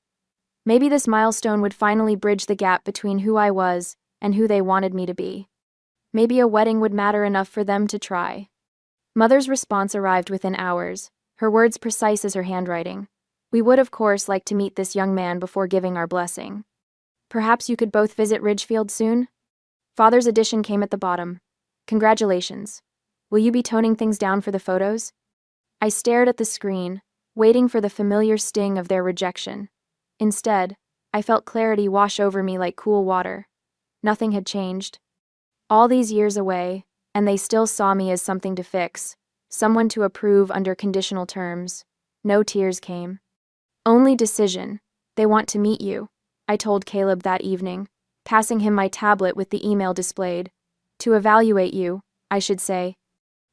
Maybe this milestone would finally bridge the gap between who I was and who they wanted me to be. Maybe a wedding would matter enough for them to try. Mother's response arrived within hours, her words precise as her handwriting. "We would, of course, like to meet this young man before giving our blessing. Perhaps you could both visit Ridgefield soon?" Father's addition came at the bottom. "Congratulations. Will you be toning things down for the photos?" I stared at the screen, waiting for the familiar sting of their rejection. Instead, I felt clarity wash over me like cool water. Nothing had changed. All these years away, and they still saw me as something to fix, someone to approve under conditional terms. No tears came. Only decision. They want to meet you, I told Caleb that evening, passing him my tablet with the email displayed. To evaluate you, I should say.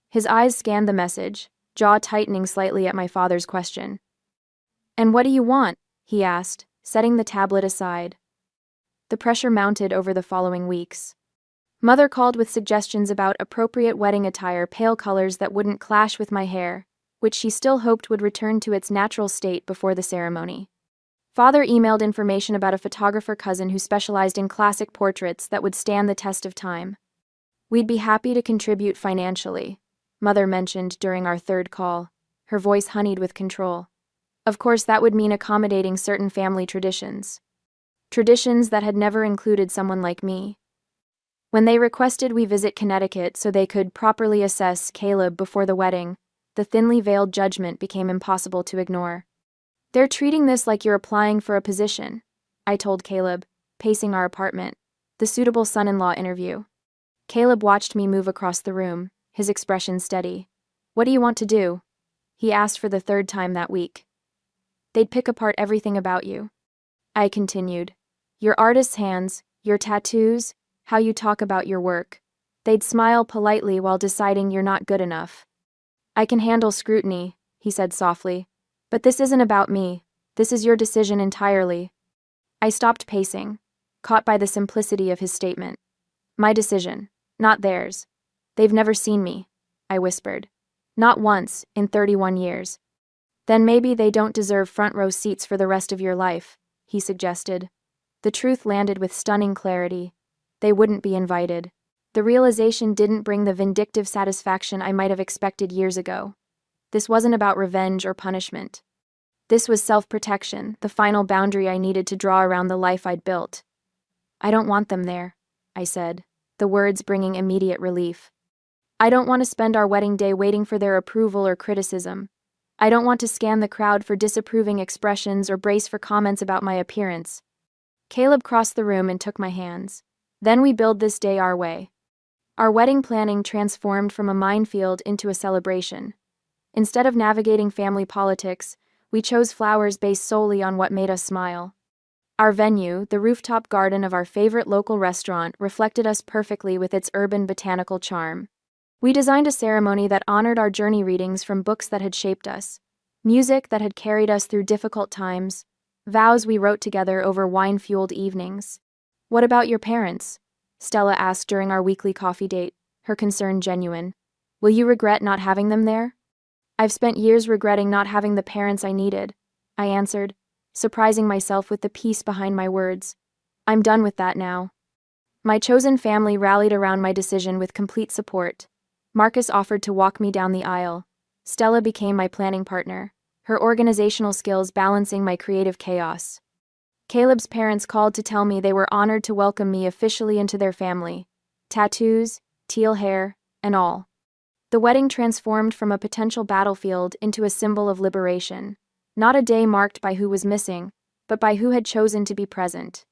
His eyes scanned the message, jaw tightening slightly at my father's question. And what do you want? He asked, setting the tablet aside. The pressure mounted over the following weeks. Mother called with suggestions about appropriate wedding attire, pale colors that wouldn't clash with my hair, which she still hoped would return to its natural state before the ceremony. Father emailed information about a photographer cousin who specialized in classic portraits that would stand the test of time. We'd be happy to contribute financially, Mother mentioned during our third call, her voice honeyed with control. Of course, that would mean accommodating certain family traditions. Traditions that had never included someone like me. When they requested we visit Connecticut so they could properly assess Caleb before the wedding, the thinly veiled judgment became impossible to ignore. They're treating this like you're applying for a position, I told Caleb, pacing our apartment, the suitable son-in-law interview. Caleb watched me move across the room, his expression steady. What do you want to do? He asked for the third time that week. They'd pick apart everything about you. I continued. Your artist's hands, your tattoos, how you talk about your work. They'd smile politely while deciding you're not good enough. I can handle scrutiny, he said softly. But this isn't about me. This is your decision entirely. I stopped pacing, caught by the simplicity of his statement. My decision, not theirs. They've never seen me, I whispered. Not once, in 31 years. Then maybe they don't deserve front row seats for the rest of your life, he suggested. The truth landed with stunning clarity. They wouldn't be invited. The realization didn't bring the vindictive satisfaction I might have expected years ago. This wasn't about revenge or punishment. This was self-protection, the final boundary I needed to draw around the life I'd built. I don't want them there, I said, the words bringing immediate relief. I don't want to spend our wedding day waiting for their approval or criticism. I don't want to scan the crowd for disapproving expressions or brace for comments about my appearance. Caleb crossed the room and took my hands. Then we build this day our way. Our wedding planning transformed from a minefield into a celebration. Instead of navigating family politics, we chose flowers based solely on what made us smile. Our venue, the rooftop garden of our favorite local restaurant, reflected us perfectly with its urban botanical charm. We designed a ceremony that honored our journey readings from books that had shaped us, music that had carried us through difficult times, vows we wrote together over wine-fueled evenings. What about your parents? Stella asked during our weekly coffee date, her concern genuine. Will you regret not having them there? I've spent years regretting not having the parents I needed, I answered, surprising myself with the peace behind my words. I'm done with that now. My chosen family rallied around my decision with complete support. Marcus offered to walk me down the aisle. Stella became my planning partner, her organizational skills balancing my creative chaos. Caleb's parents called to tell me they were honored to welcome me officially into their family. Tattoos, teal hair, and all. The wedding transformed from a potential battlefield into a symbol of liberation. Not a day marked by who was missing, but by who had chosen to be present.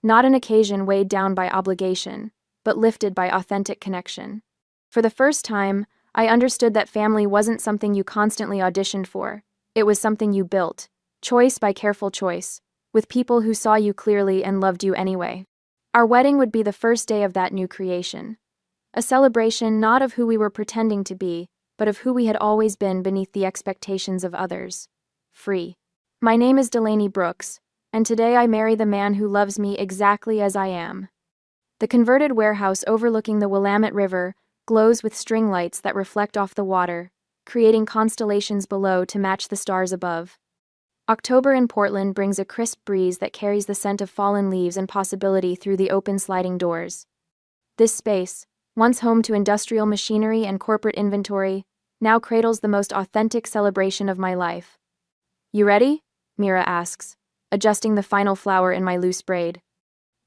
Not an occasion weighed down by obligation, but lifted by authentic connection. For the first time, I understood that family wasn't something you constantly auditioned for. It was something you built, choice by careful choice, with people who saw you clearly and loved you anyway. Our wedding would be the first day of that new creation. A celebration not of who we were pretending to be, but of who we had always been beneath the expectations of others. Free. My name is Delaney Brooks, and today I marry the man who loves me exactly as I am. The converted warehouse overlooking the Willamette River glows with string lights that reflect off the water, creating constellations below to match the stars above. October in Portland brings a crisp breeze that carries the scent of fallen leaves and possibility through the open sliding doors. This space, once home to industrial machinery and corporate inventory, now cradles the most authentic celebration of my life. You ready? Mira asks, adjusting the final flower in my loose braid.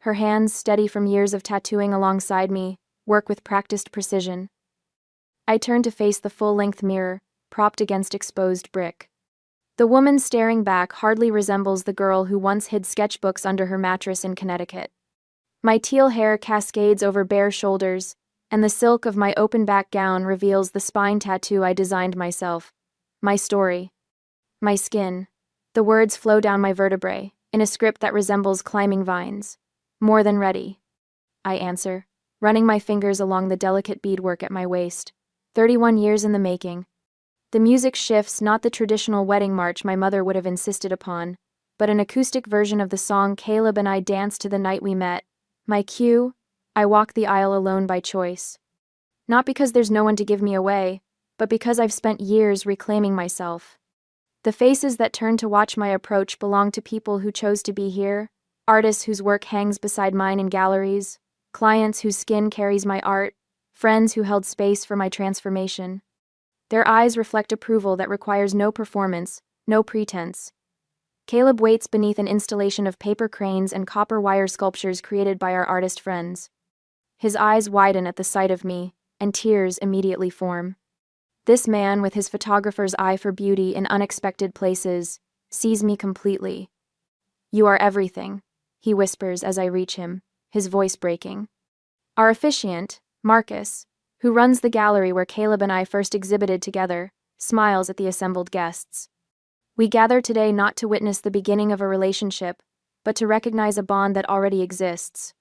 Her hands, steady from years of tattooing alongside me, work with practiced precision. I turn to face the full-length mirror, propped against exposed brick. The woman staring back hardly resembles the girl who once hid sketchbooks under her mattress in Connecticut. My teal hair cascades over bare shoulders, and the silk of my open-back gown reveals the spine tattoo I designed myself. My story. My skin. The words flow down my vertebrae, in a script that resembles climbing vines. More than ready, I answer, running my fingers along the delicate beadwork at my waist. 31 years in the making. The music shifts, not the traditional wedding march my mother would have insisted upon, but an acoustic version of the song Caleb and I danced to the night we met. My cue, I walk the aisle alone by choice. Not because there's no one to give me away, but because I've spent years reclaiming myself. The faces that turn to watch my approach belong to people who chose to be here, artists whose work hangs beside mine in galleries, clients whose skin carries my art, friends who held space for my transformation. Their eyes reflect approval that requires no performance, no pretense. Caleb waits beneath an installation of paper cranes and copper wire sculptures created by our artist friends. His eyes widen at the sight of me, and tears immediately form. This man, with his photographer's eye for beauty in unexpected places, sees me completely. "You are everything," he whispers as I reach him, his voice breaking. Our officiant, Marcus, who runs the gallery where Caleb and I first exhibited together, smiles at the assembled guests. We gather today not to witness the beginning of a relationship, but to recognize a bond that already exists.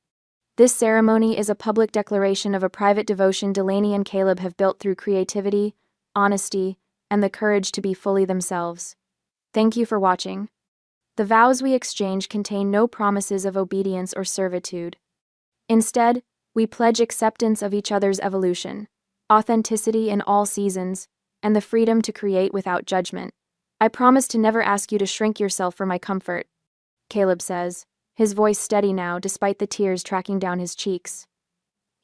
This ceremony is a public declaration of a private devotion Delaney and Caleb have built through creativity, honesty, and the courage to be fully themselves. Thank you for watching. The vows we exchange contain no promises of obedience or servitude. Instead, we pledge acceptance of each other's evolution, authenticity in all seasons, and the freedom to create without judgment. I promise to never ask you to shrink yourself for my comfort, Caleb says, his voice steady now despite the tears tracking down his cheeks.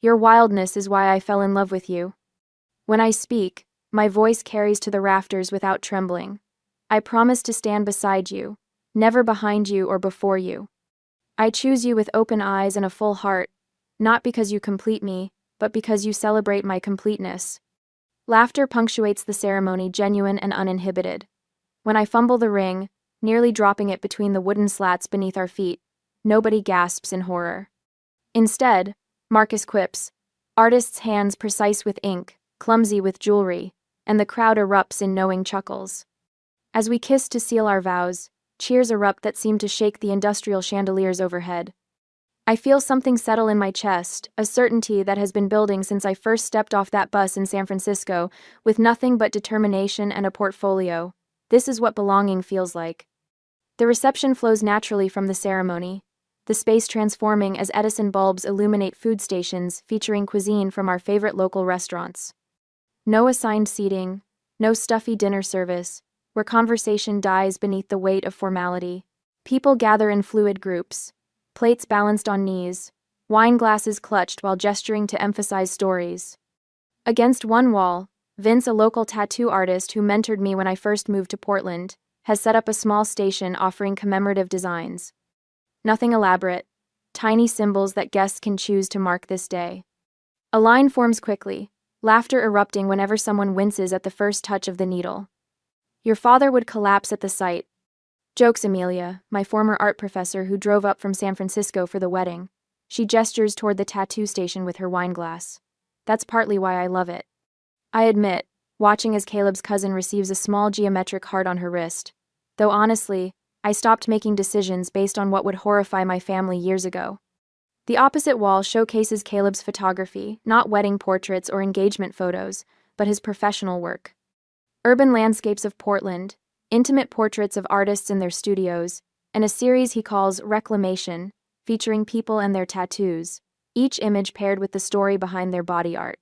Your wildness is why I fell in love with you. When I speak, my voice carries to the rafters without trembling. I promise to stand beside you, never behind you or before you. I choose you with open eyes and a full heart, not because you complete me, but because you celebrate my completeness. Laughter punctuates the ceremony, genuine and uninhibited. When I fumble the ring, nearly dropping it between the wooden slats beneath our feet, nobody gasps in horror. Instead, Marcus quips, artist's hands precise with ink, clumsy with jewelry, and the crowd erupts in knowing chuckles. As we kiss to seal our vows, cheers erupt that seem to shake the industrial chandeliers overhead. I feel something settle in my chest, a certainty that has been building since I first stepped off that bus in San Francisco, with nothing but determination and a portfolio. This is what belonging feels like. The reception flows naturally from the ceremony, the space transforming as Edison bulbs illuminate food stations featuring cuisine from our favorite local restaurants. No assigned seating, no stuffy dinner service, where conversation dies beneath the weight of formality. People gather in fluid groups, plates balanced on knees, wine glasses clutched while gesturing to emphasize stories. Against one wall, Vince, a local tattoo artist who mentored me when I first moved to Portland, has set up a small station offering commemorative designs. Nothing elaborate, tiny symbols that guests can choose to mark this day. A line forms quickly, laughter erupting whenever someone winces at the first touch of the needle. Your father would collapse at the sight. Jokes Amelia, my former art professor who drove up from San Francisco for the wedding. She gestures toward the tattoo station with her wine glass. That's partly why I love it. I admit, watching as Caleb's cousin receives a small geometric heart on her wrist. Though honestly, I stopped making decisions based on what would horrify my family years ago. The opposite wall showcases Caleb's photography, not wedding portraits or engagement photos, but his professional work. Urban landscapes of Portland, intimate portraits of artists in their studios, and a series he calls Reclamation, featuring people and their tattoos, each image paired with the story behind their body art.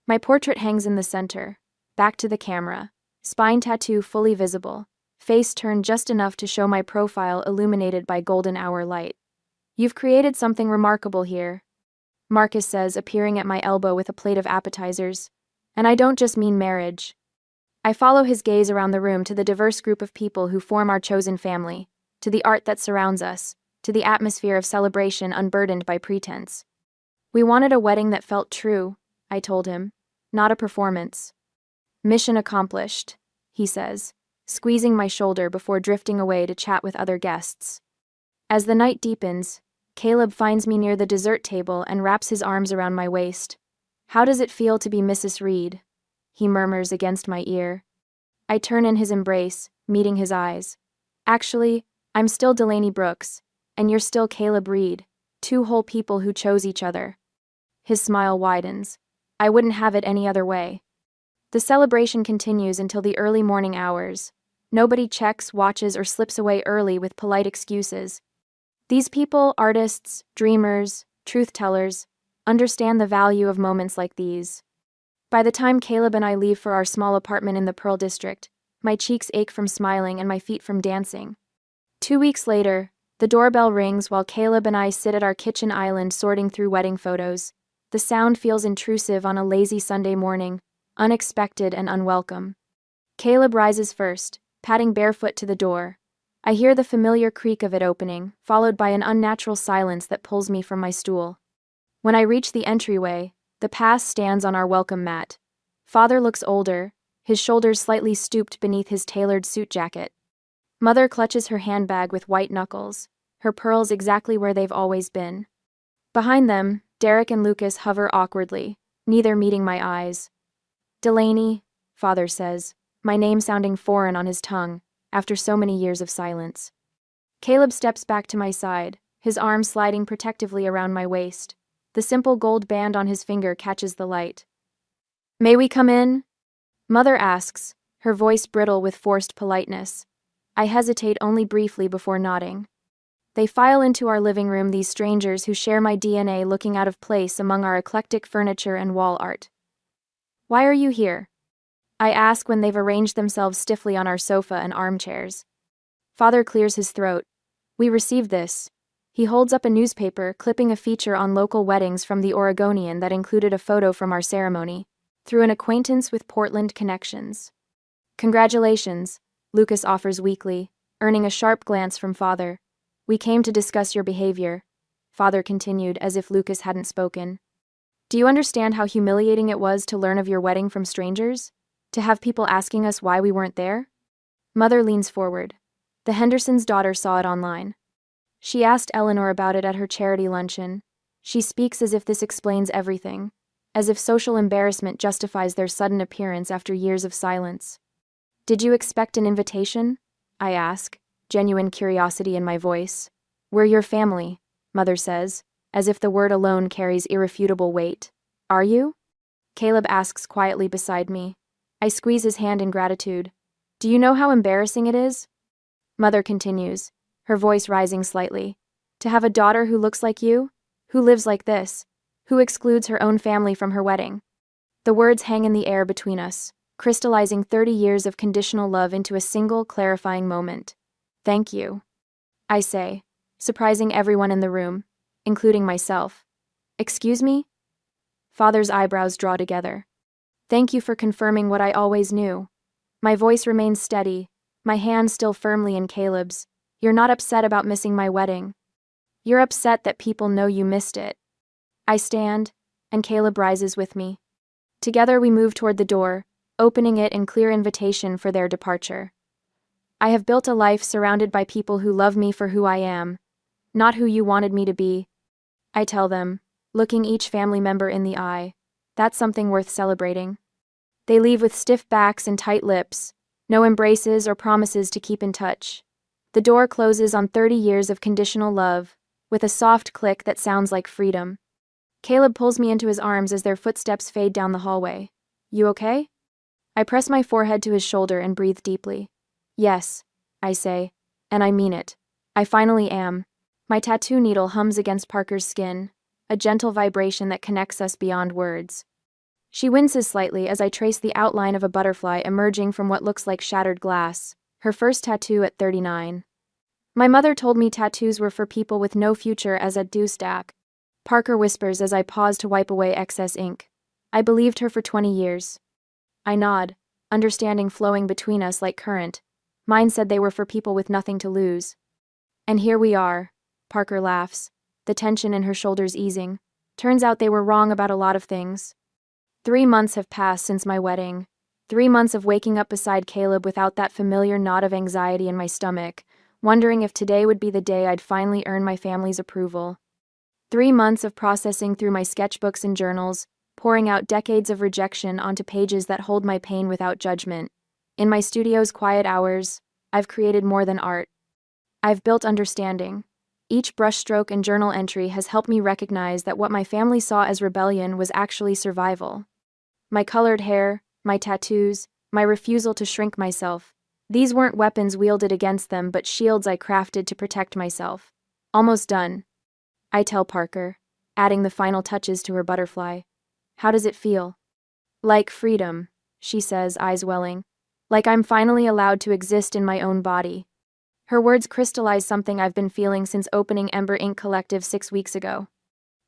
My portrait hangs in the center, back to the camera, spine tattoo fully visible, face turned just enough to show my profile illuminated by golden hour light. You've created something remarkable here, Marcus says, appearing at my elbow with a plate of appetizers. And I don't just mean marriage. I follow his gaze around the room to the diverse group of people who form our chosen family, to the art that surrounds us, to the atmosphere of celebration unburdened by pretense. We wanted a wedding that felt true, I told him, not a performance. Mission accomplished. he says, squeezing my shoulder before drifting away to chat with other guests. As the night deepens, Caleb finds me near the dessert table and wraps his arms around my waist. "How does it feel to be Mrs. Reed?" he murmurs against my ear. I turn in his embrace, meeting his eyes. "Actually, I'm still Delaney Brooks, and you're still Caleb Reed, two whole people who chose each other." His smile widens. "I wouldn't have it any other way." The celebration continues until the early morning hours. Nobody checks, watches, or slips away early with polite excuses. These people, artists, dreamers, truth-tellers, understand the value of moments like these. By the time Caleb and I leave for our small apartment in the Pearl District, my cheeks ache from smiling and my feet from dancing. 2 weeks later, the doorbell rings while Caleb and I sit at our kitchen island sorting through wedding photos. The sound feels intrusive on a lazy Sunday morning, unexpected and unwelcome. Caleb rises first, padding barefoot to the door. I hear the familiar creak of it opening, followed by an unnatural silence that pulls me from my stool. When I reach the entryway, the past stands on our welcome mat. Father looks older, his shoulders slightly stooped beneath his tailored suit jacket. Mother clutches her handbag with white knuckles, her pearls exactly where they've always been. Behind them, Derek and Lucas hover awkwardly, neither meeting my eyes. "Delaney," Father says, my name sounding foreign on his tongue, after so many years of silence. Caleb steps back to my side, his arm sliding protectively around my waist. The simple gold band on his finger catches the light. "May we come in?" Mother asks, her voice brittle with forced politeness. I hesitate only briefly before nodding. They file into our living room, these strangers who share my DNA looking out of place among our eclectic furniture and wall art. "Why are you here?" I ask when they've arranged themselves stiffly on our sofa and armchairs. Father clears his throat. "We received this." He holds up a newspaper, clipping a feature on local weddings from the Oregonian that included a photo from our ceremony, through an acquaintance with Portland connections. "Congratulations," Lucas offers weakly, earning a sharp glance from Father. "We came to discuss your behavior," Father continued as if Lucas hadn't spoken. "Do you understand how humiliating it was to learn of your wedding from strangers? To have people asking us why we weren't there?" Mother leans forward. "The Hendersons' daughter saw it online. She asked Eleanor about it at her charity luncheon. She speaks as if this explains everything, as if social embarrassment justifies their sudden appearance after years of silence." "Did you expect an invitation?" I ask, genuine curiosity in my voice. "We're your family," Mother says, as if the word alone carries irrefutable weight. "Are you?" Caleb asks quietly beside me. I squeeze his hand in gratitude. "Do you know how embarrassing it is?" Mother continues, her voice rising slightly. "To have a daughter who looks like you, who lives like this, who excludes her own family from her wedding." The words hang in the air between us, crystallizing 30 years of conditional love into a single, clarifying moment. "Thank you," I say, surprising everyone in the room, including myself. "Excuse me?" Father's eyebrows draw together. "Thank you for confirming what I always knew." My voice remains steady, my hand still firmly in Caleb's. "You're not upset about missing my wedding. You're upset that people know you missed it." I stand, and Caleb rises with me. Together we move toward the door, opening it in clear invitation for their departure. "I have built a life surrounded by people who love me for who I am, not who you wanted me to be," I tell them, looking each family member in the eye. That's something worth celebrating. They leave with stiff backs and tight lips, no embraces or promises to keep in touch. The door closes on 30 years of conditional love, with a soft click that sounds like freedom. Caleb pulls me into his arms as their footsteps fade down the hallway. "You okay?" I press my forehead to his shoulder and breathe deeply. "Yes," I say, and I mean it. I finally am. My tattoo needle hums against Parker's skin, a gentle vibration that connects us beyond words. She winces slightly as I trace the outline of a butterfly emerging from what looks like shattered glass, her first tattoo at 39. "My mother told me tattoos were for people with no future as a dewstack," Parker whispers as I pause to wipe away excess ink. "I believed her for 20 years. I nod, understanding flowing between us like current. Mine said they were for people with nothing to lose. And here we are, Parker laughs, the tension in her shoulders easing. Turns out they were wrong about a lot of things. 3 months have passed since my wedding. 3 months of waking up beside Caleb without that familiar knot of anxiety in my stomach, wondering if today would be the day I'd finally earn my family's approval. 3 months of processing through my sketchbooks and journals, pouring out decades of rejection onto pages that hold my pain without judgment. In my studio's quiet hours, I've created more than art. I've built understanding. Each brushstroke and journal entry has helped me recognize that what my family saw as rebellion was actually survival. My colored hair, my tattoos, my refusal to shrink myself. These weren't weapons wielded against them, but shields I crafted to protect myself. Almost done, I tell Parker, adding the final touches to her butterfly. How does it feel? Like freedom, she says, eyes welling. Like I'm finally allowed to exist in my own body. Her words crystallize something I've been feeling since opening Ember Ink Collective 6 weeks ago.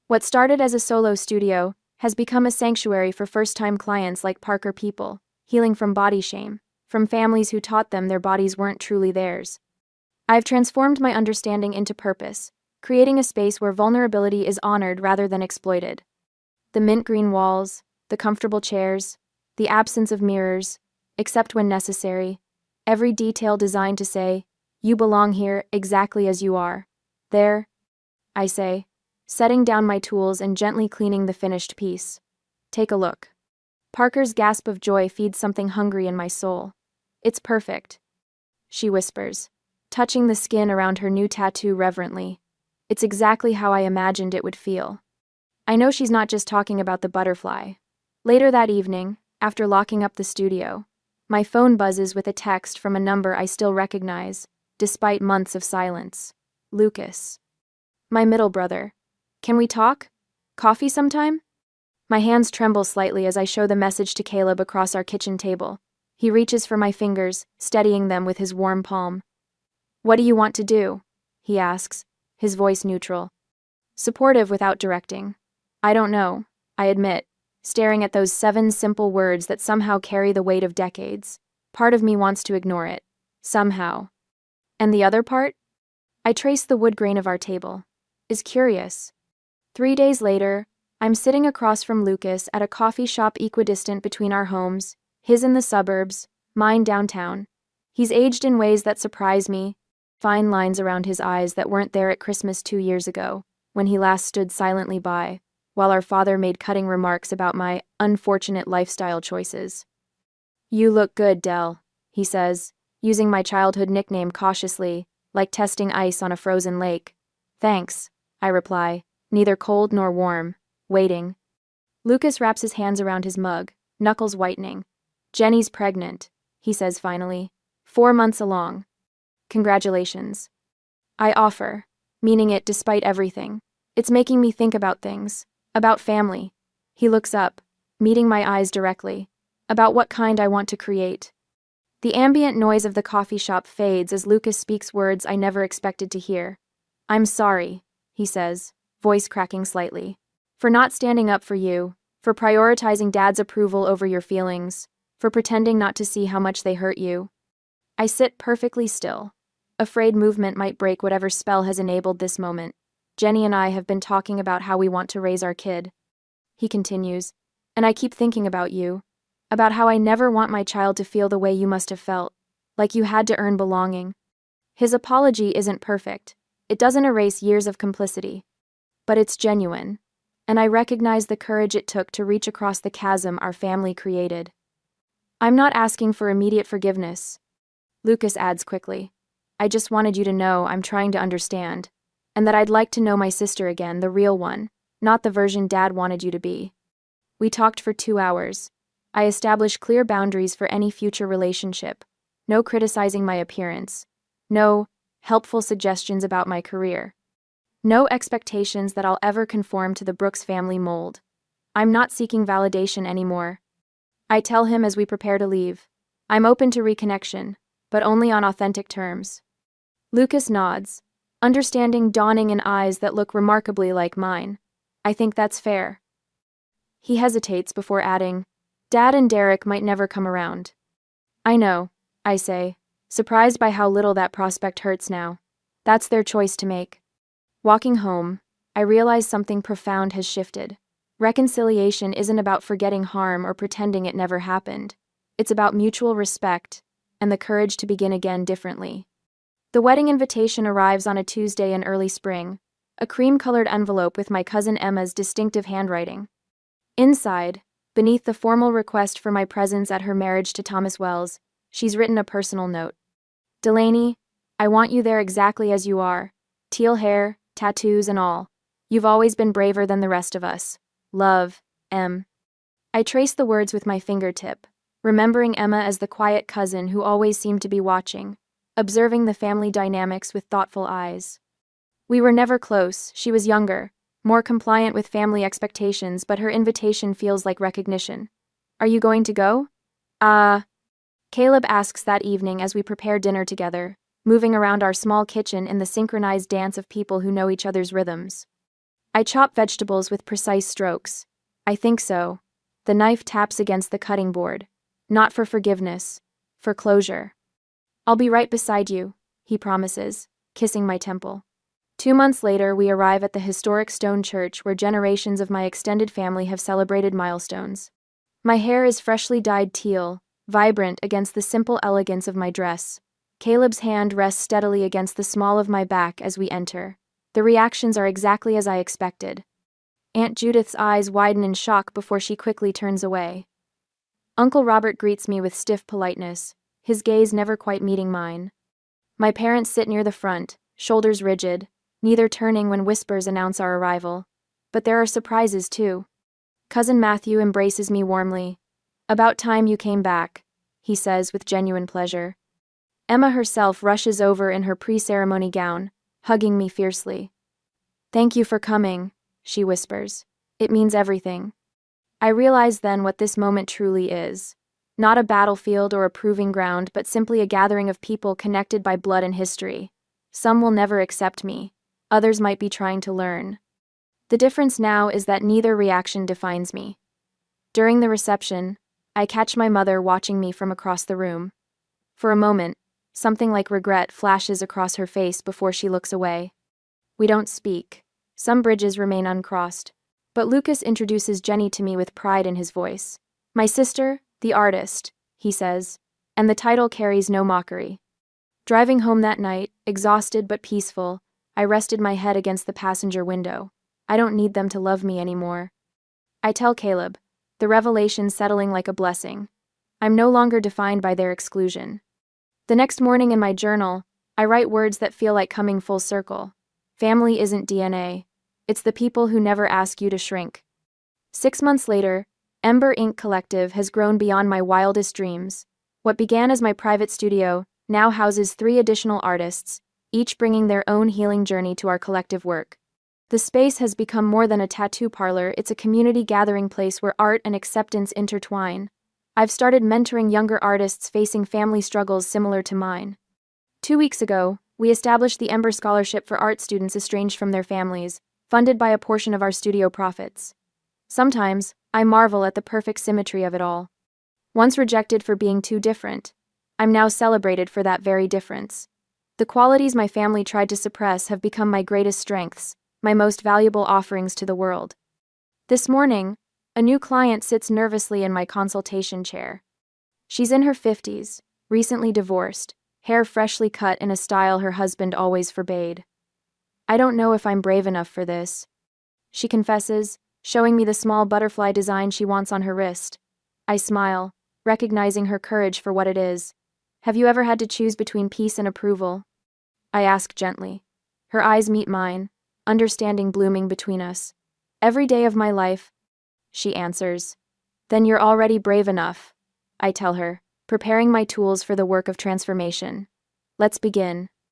What started as a solo studio has become a sanctuary for first-time clients like Parker people, healing from body shame, from families who taught them their bodies weren't truly theirs. I've transformed my understanding into purpose, creating a space where vulnerability is honored rather than exploited. The mint green walls, the comfortable chairs, the absence of mirrors, except when necessary, every detail designed to say, "You belong here exactly as you are." There, I say, setting down my tools and gently cleaning the finished piece. Take a look. Parker's gasp of joy feeds something hungry in my soul. It's perfect, she whispers, touching the skin around her new tattoo reverently. It's exactly how I imagined it would feel. I know she's not just talking about the butterfly. Later that evening, after locking up the studio, my phone buzzes with a text from a number I still recognize, despite months of silence. Lucas. My middle brother. Can we talk? Coffee sometime? My hands tremble slightly as I show the message to Caleb across our kitchen table. He reaches for my fingers, steadying them with his warm palm. What do you want to do? He asks, his voice neutral. Supportive without directing. I don't know, I admit, staring at those 7 simple words that somehow carry the weight of decades. Part of me wants to ignore it. Somehow. And the other part? I trace the wood grain of our table. Is curious. 3 days later, I'm sitting across from Lucas at a coffee shop equidistant between our homes, his in the suburbs, mine downtown. He's aged in ways that surprise me, fine lines around his eyes that weren't there at Christmas 2 years ago, when he last stood silently by, while our father made cutting remarks about my unfortunate lifestyle choices. You look good, Dell, he says, using my childhood nickname cautiously, like testing ice on a frozen lake. Thanks, I reply, neither cold nor warm, waiting. Lucas wraps his hands around his mug, knuckles whitening. Jenny's pregnant, he says finally. 4 months along. Congratulations. I offer, meaning it despite everything. It's making me think about things, about family. He looks up, meeting my eyes directly, about what kind I want to create. The ambient noise of the coffee shop fades as Lucas speaks words I never expected to hear. I'm sorry, he says, voice cracking slightly, for not standing up for you, for prioritizing Dad's approval over your feelings, for pretending not to see how much they hurt you. I sit perfectly still, afraid movement might break whatever spell has enabled this moment. Jenny and I have been talking about how we want to raise our kid. He continues, and I keep thinking about you, about how I never want my child to feel the way you must have felt, like you had to earn belonging. His apology isn't perfect. It doesn't erase years of complicity. But it's genuine, and I recognize the courage it took to reach across the chasm our family created. I'm not asking for immediate forgiveness, Lucas adds quickly. I just wanted you to know I'm trying to understand, and that I'd like to know my sister again, the real one, not the version Dad wanted you to be. We talked for 2 hours. I established clear boundaries for any future relationship. No criticizing my appearance. No helpful suggestions about my career. No expectations that I'll ever conform to the Brooks family mold. I'm not seeking validation anymore. I tell him as we prepare to leave. I'm open to reconnection, but only on authentic terms. Lucas nods, understanding dawning in eyes that look remarkably like mine. I think that's fair. He hesitates before adding, Dad and Derek might never come around. I know, I say, surprised by how little that prospect hurts now. That's their choice to make. Walking home, I realize something profound has shifted. Reconciliation isn't about forgetting harm or pretending it never happened. It's about mutual respect and the courage to begin again differently. The wedding invitation arrives on a Tuesday in early spring, a cream-colored envelope with my cousin Emma's distinctive handwriting. Inside, beneath the formal request for my presence at her marriage to Thomas Wells, she's written a personal note. Delaney, I want you there exactly as you are. Teal hair, tattoos and all. You've always been braver than the rest of us. Love, M. I trace the words with my fingertip, remembering Emma as the quiet cousin who always seemed to be watching, observing the family dynamics with thoughtful eyes. We were never close. She was younger, more compliant with family expectations, but her invitation feels like recognition. Are you going to go? Caleb asks that evening as we prepare dinner together, moving around our small kitchen in the synchronized dance of people who know each other's rhythms. I chop vegetables with precise strokes. I think so. The knife taps against the cutting board. Not for forgiveness, for closure. I'll be right beside you, he promises, kissing my temple. 2 months later, we arrive at the historic stone church where generations of my extended family have celebrated milestones. My hair is freshly dyed teal, vibrant against the simple elegance of my dress. Caleb's hand rests steadily against the small of my back as we enter. The reactions are exactly as I expected. Aunt Judith's eyes widen in shock before she quickly turns away. Uncle Robert greets me with stiff politeness, his gaze never quite meeting mine. My parents sit near the front, shoulders rigid, neither turning when whispers announce our arrival. But there are surprises too. Cousin Matthew embraces me warmly. About time you came back, he says with genuine pleasure. Emma herself rushes over in her pre-ceremony gown, hugging me fiercely. Thank you for coming, she whispers. It means everything. I realize then what this moment truly is. Not a battlefield or a proving ground, but simply a gathering of people connected by blood and history. Some will never accept me. Others might be trying to learn. The difference now is that neither reaction defines me. During the reception, I catch my mother watching me from across the room. For a moment, something like regret flashes across her face before she looks away. We don't speak. Some bridges remain uncrossed. But Lucas introduces Jenny to me with pride in his voice. My sister, the artist, he says, and the title carries no mockery. Driving home that night, exhausted but peaceful, I rested my head against the passenger window. I don't need them to love me anymore. I tell Caleb, the revelation settling like a blessing. I'm no longer defined by their exclusion. The next morning in my journal, I write words that feel like coming full circle. Family isn't DNA. It's the people who never ask you to shrink. 6 months later, Ember Ink Collective has grown beyond my wildest dreams. What began as my private studio now houses 3 additional artists, each bringing their own healing journey to our collective work. The space has become more than a tattoo parlor, it's a community gathering place where art and acceptance intertwine. I've started mentoring younger artists facing family struggles similar to mine. 2 weeks ago, we established the Ember Scholarship for art students estranged from their families, funded by a portion of our studio profits. Sometimes, I marvel at the perfect symmetry of it all. Once rejected for being too different, I'm now celebrated for that very difference. The qualities my family tried to suppress have become my greatest strengths, my most valuable offerings to the world. This morning, a new client sits nervously in my consultation chair. She's in her 50s, recently divorced, hair freshly cut in a style her husband always forbade. I don't know if I'm brave enough for this, she confesses, showing me the small butterfly design she wants on her wrist. I smile, recognizing her courage for what it is. Have you ever had to choose between peace and approval? I ask gently. Her eyes meet mine, understanding blooming between us. Every day of my life, she answers. Then you're already brave enough, I tell her, preparing my tools for the work of transformation. Let's begin.